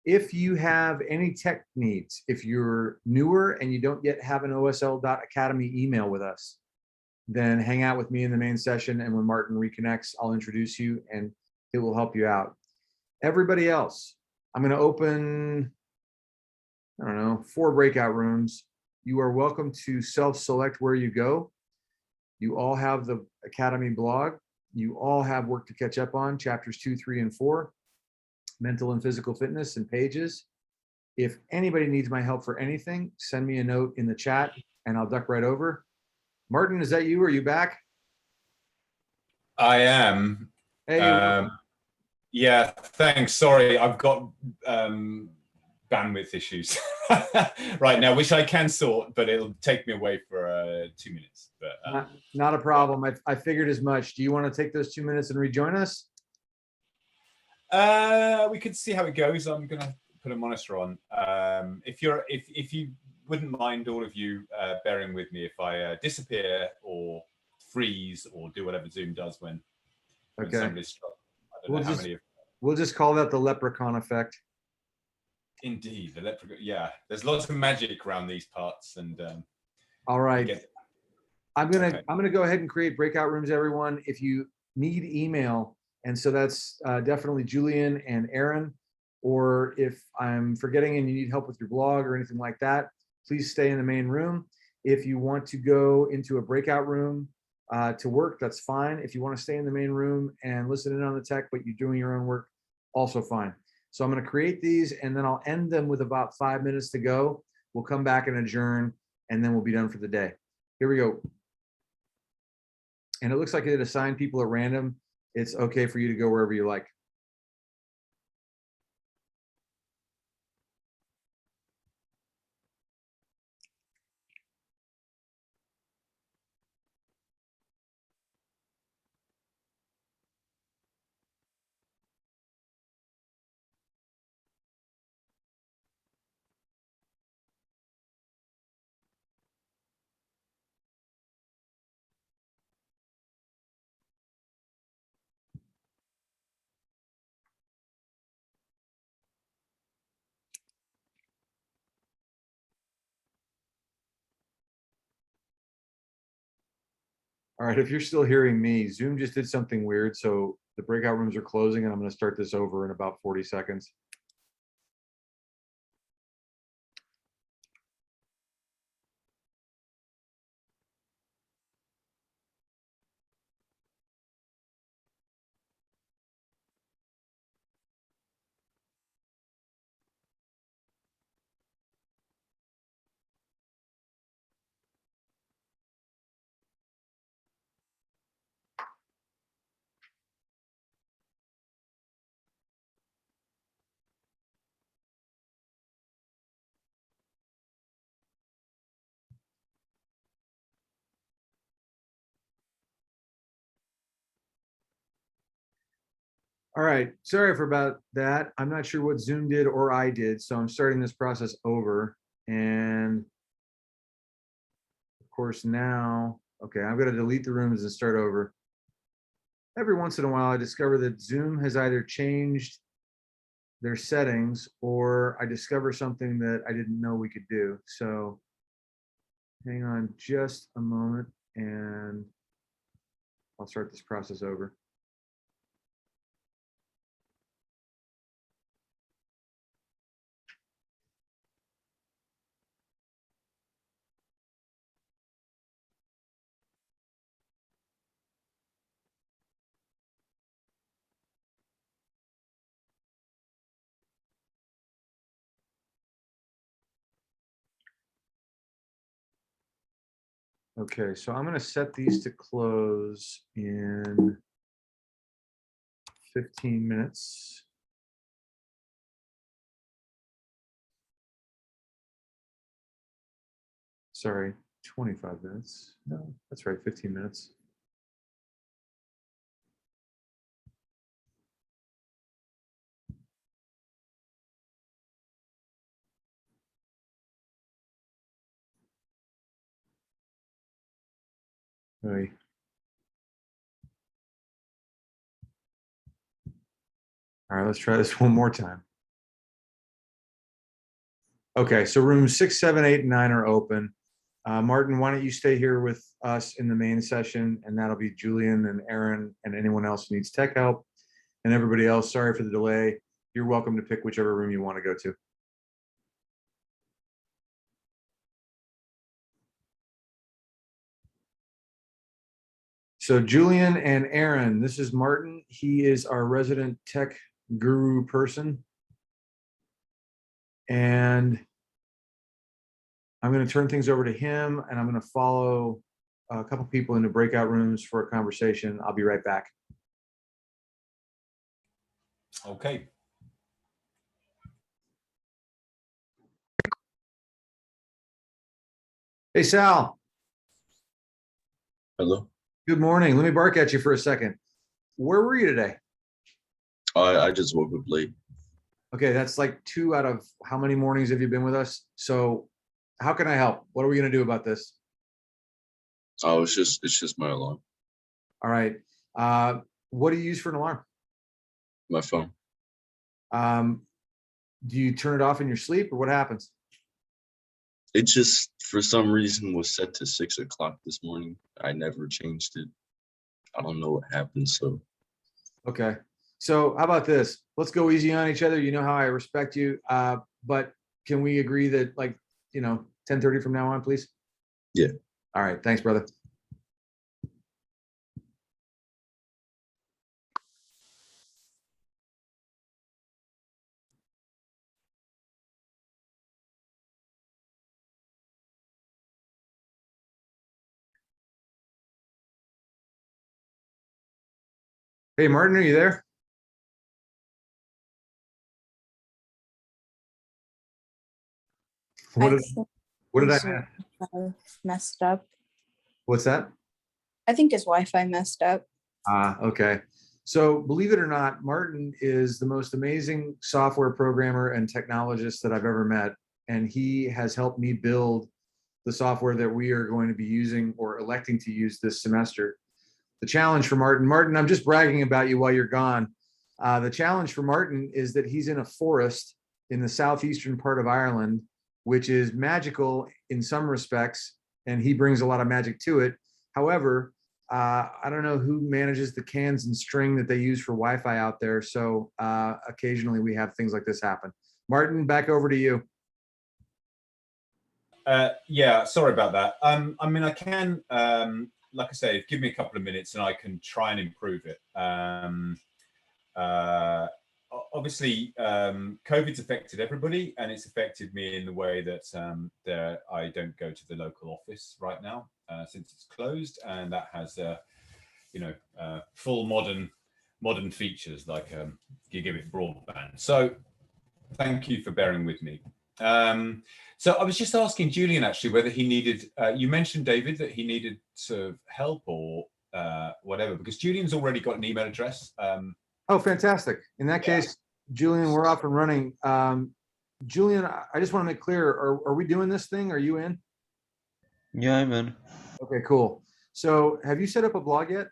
if you have any tech needs, if you're newer and you don't yet have an OSL.academy email with us, then hang out with me in the main session, and when Martin reconnects, I'll introduce you and it will help you out. Everybody else, I'm going to open, I don't know, 4 breakout rooms. You are welcome to self-select where you go. You all have the Academy blog. You all have work to catch up on, chapters 2, 3, and 4, mental and physical fitness and pages. If anybody needs my help for anything, send me a note in the chat and I'll duck right over. Martin, is that you? Are you back? I am. Hey, Yeah, thanks. Sorry, I've got bandwidth issues right now, which I can sort, but it'll take me away for 2 minutes. But not a problem. I figured as much. Do you want to take those 2 minutes and rejoin us? We could see how it goes. I'm gonna put a monitor on. If you wouldn't mind, all of you bearing with me if I disappear or freeze or do whatever Zoom does when somebody's struck. I don't know how many. We'll just call that the leprechaun effect. Indeed, the leprechaun. Yeah, there's lots of magic around these parts, and all right. I'm gonna go ahead and create breakout rooms, everyone. If you need email, and so that's definitely Julian and Aaron, or if I'm forgetting and you need help with your blog or anything like that, please stay in the main room. If you want to go into a breakout room, to work, that's fine. If you want to stay in the main room and listen in on the tech, but you're doing your own work, also fine. So I'm going to create these and then I'll end them with about 5 minutes to go. We'll come back and adjourn and then we'll be done for the day. Here we go. And it looks like it assigned people at random. It's okay for you to go wherever you like. All right, if you're still hearing me, Zoom just did something weird. So the breakout rooms are closing and I'm going to start this over in about 40 seconds. All right, sorry for about that. I'm not sure what Zoom did or I did, so I'm starting this process over. And of course now, okay, I'm gonna delete the rooms and start over. Every once in a while, I discover that Zoom has either changed their settings or I discover something that I didn't know we could do. So hang on just a moment and I'll start this process over. Okay, so I'm gonna set these to close in 15 minutes. Sorry, 25 minutes. No, that's right, 15 minutes. Right. All right, let's try this one more time. Okay, so rooms 6, 7, 8, and 9 are open. Martin, why don't you stay here with us in the main session, and that'll be Julian and Aaron and anyone else who needs tech help. And everybody else, sorry for the delay. You're welcome to pick whichever room you want to go to. So Julian and Aaron, this is Martin. He is our resident tech guru person. And I'm going to turn things over to him and I'm going to follow a couple people into breakout rooms for a conversation. I'll be right back. Okay. Hey, Sal. Hello. Good morning. Let me bark at you for a second. Where were you today? I just woke up late. Okay, that's like 2 out of how many mornings have you been with us? So how can I help? What are we going to do about this? Oh, it's just my alarm. All right. What do you use for an alarm? My phone. Do you turn it off in your sleep or what happens? It just for some reason was set to 6 o'clock this morning. I never changed it. I don't know what happened. So Okay. So how about this? Let's go easy on each other. You know how I respect you. But can we agree that 10:30 from now on, please? Yeah. All right. Thanks, brother. Hey, Martin, are you there? What I did, think what did his I, Wi-Fi messed up. what's that? I think his Wi-Fi messed up. Okay. So believe it or not, Martin is the most amazing software programmer and technologist that I've ever met. And he has helped me build the software that we are going to be using or electing to use this semester. The challenge for Martin, I'm just bragging about you while you're gone. The challenge for Martin is that he's in a forest in the southeastern part of Ireland, which is magical in some respects, and he brings a lot of magic to it. However, I don't know who manages the cans and string that they use for Wi-Fi out there. So occasionally we have things like this happen. Martin, back over to you. Yeah, sorry about that. I mean, I can, like I say, give me a couple of minutes and I can try and improve it. Obviously, COVID's affected everybody, and it's affected me in the way that I don't go to the local office right now since it's closed, and that has, full modern features like gigabit broadband. So, thank you for bearing with me. So I was just asking Julian actually whether he needed. You mentioned, David, that he needed sort of help or whatever, because Julian's already got an email address. Oh, fantastic. In that case, Julian, we're off and running. Julian, I just want to make clear, are we doing this thing? Are you in? Yeah, I'm in. Okay, cool. So have you set up a blog yet?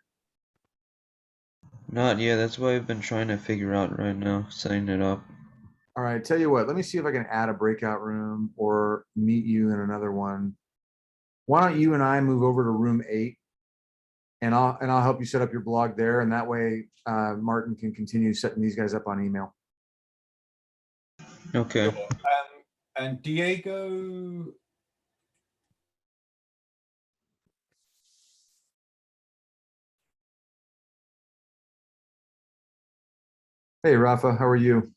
Not yet. That's what I've been trying to figure out right now, setting it up. All right, tell you what, let me see if I can add a breakout room or meet you in another one. Why don't you and I move over to room 8 and I'll help you set up your blog there, and that way Martin can continue setting these guys up on email. Okay. And Diego. Hey, Rafa, how are you?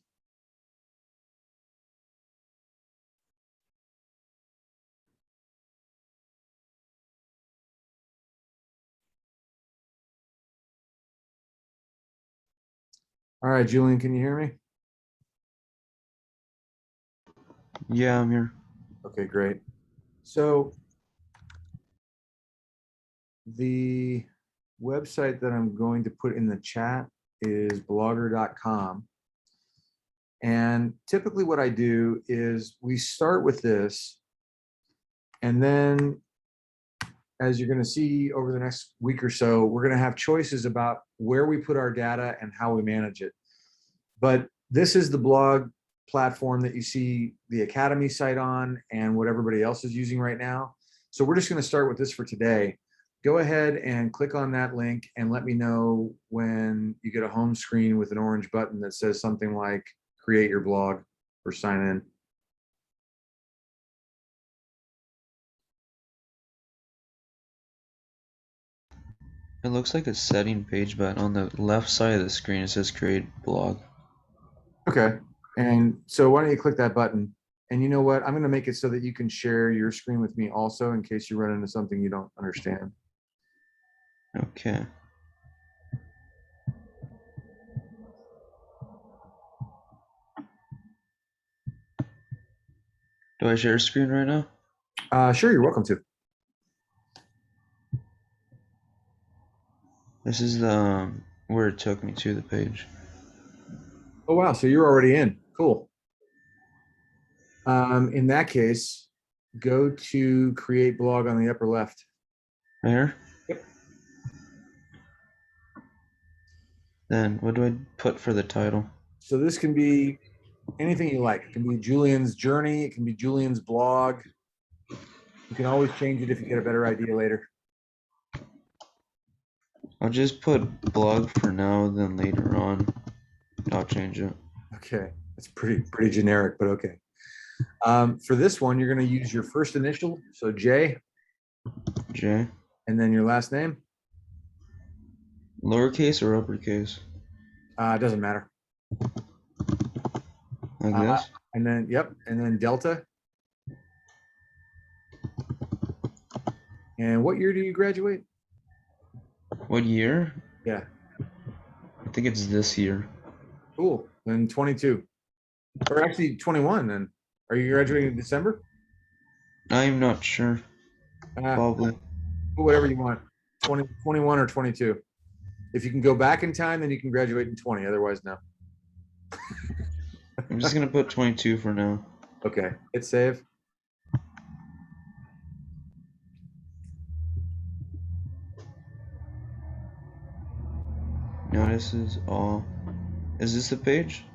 All right, Julian, can you hear me? Yeah, I'm here. Okay, great. So the website that I'm going to put in the chat is blogger.com. And typically what I do is we start with this, and then as you're going to see over the next week or so, we're going to have choices about where we put our data and how we manage it. But this is the blog platform that you see the Academy site on and what everybody else is using right now. So we're just going to start with this for today. Go ahead and click on that link and let me know when you get a home screen with an orange button that says something like create your blog or sign in. It looks like a setting page, but on the left side of the screen it says create blog. Okay. And so why don't you click that button? And you know what? I'm going to make it so that you can share your screen with me also in case you run into something you don't understand. Okay. Do I share screen right now? Sure, you're welcome to. This is the where it took me to the page. Oh, wow. So you're already in. Cool. In that case, go to create blog on the upper left. Right here? Yep. Then what do I put for the title? So this can be anything you like. It can be Julian's journey. It can be Julian's blog. You can always change it if you get a better idea later. I'll just put blog for now, then later on I'll change it. Okay. It's pretty generic, but okay. For this one, you're going to use your first initial. So J. J. And then your last name. Lowercase or uppercase? It doesn't matter. Like this? And then, yep. And then Delta. And what year do you graduate? What year? Yeah. think it's this year. Cool. Then 22, or actually 21. Then are you graduating in December? I'm not sure. Probably. Put whatever you want. 20, 21 or 22. If you can go back in time, then you can graduate in 20. Otherwise, no. I'm just gonna put 22 for now. Okay. Hit save. No, this is all. Is this the page?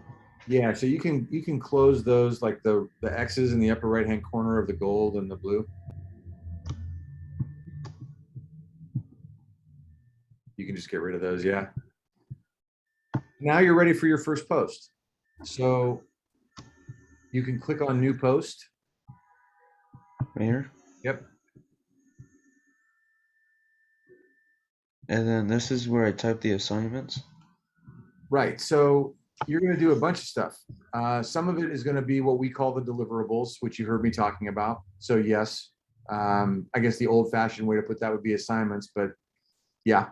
Yeah. So you can close those, like the X's in the upper right hand corner of the gold and the blue. You can just get rid of those. Yeah. Now you're ready for your first post. So you can click on new post. Right here. Yep. And then this is where I type the assignments. Right. So you're going to do a bunch of stuff. Some of it is going to be what we call the deliverables, which you heard me talking about. So yes, I guess the old fashioned way to put that would be assignments, but yeah.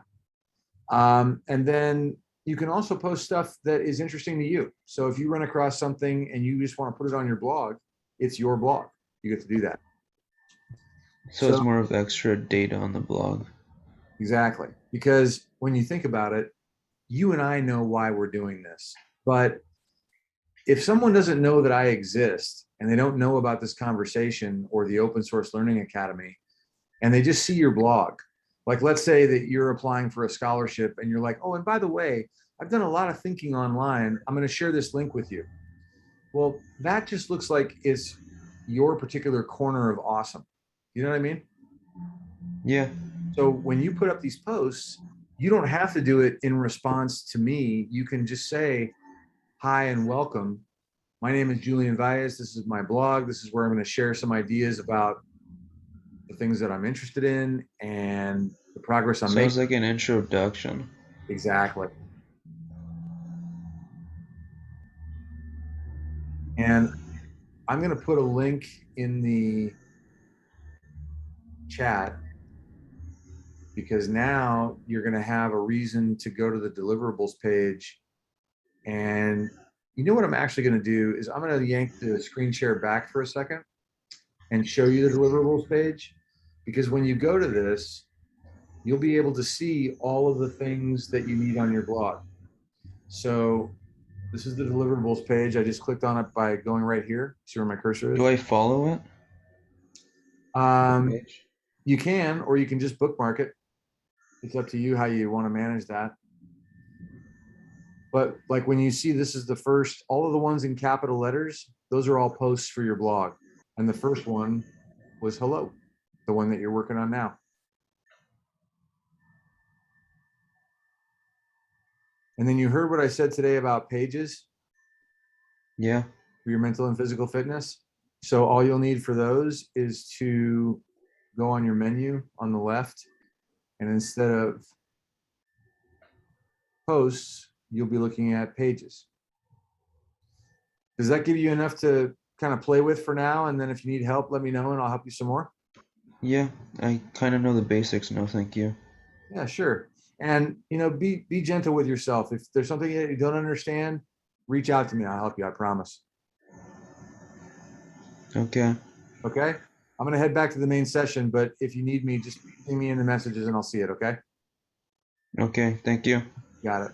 And then you can also post stuff that is interesting to you. So if you run across something and you just want to put it on your blog, it's your blog. You get to do that. So it's more of extra data on the blog. Exactly. Because when you think about it, you and I know why we're doing this. But if someone doesn't know that I exist and they don't know about this conversation or the Open Source Learning Academy, and they just see your blog, like let's say that you're applying for a scholarship and you're like, oh, and by the way, I've done a lot of thinking online. I'm going to share this link with you. Well, that just looks like it's your particular corner of awesome. You know what I mean? Yeah. So when you put up these posts, you don't have to do it in response to me. You can just say, hi and welcome. My name is Julian Valles. This is my blog. This is where I'm going to share some ideas about the things that I'm interested in and the progress I'm making. Sounds like an introduction. Exactly. And I'm going to put a link in the chat because now you're going to have a reason to go to the deliverables page. And you know what I'm actually going to do is I'm going to yank the screen share back for a second and show you the deliverables page, because when you go to this, you'll be able to see all of the things that you need on your blog. So this is the deliverables page. I just clicked on it by going right here. See where my cursor is? Do I follow it? You can, or you can just bookmark it. It's up to you how you want to manage that. But like when you see this is the first, all of the ones in capital letters, those are all posts for your blog. And the first one was hello, the one that you're working on now. And then you heard what I said today about pages. Yeah. For your mental and physical fitness. So all you'll need for those is to go on your menu on the left, and instead of posts, you'll be looking at pages. Does that give you enough to kind of play with for now? And then if you need help, let me know and I'll help you some more. Yeah, I kind of know the basics. No, thank you. Yeah, sure. And you know, be gentle with yourself. If there's something that you don't understand, reach out to me. I'll help you. I promise. Okay. Okay. I'm gonna head back to the main session, but if you need me, just ping me in the messages and I'll see it. Okay. Okay. Thank you. Got it.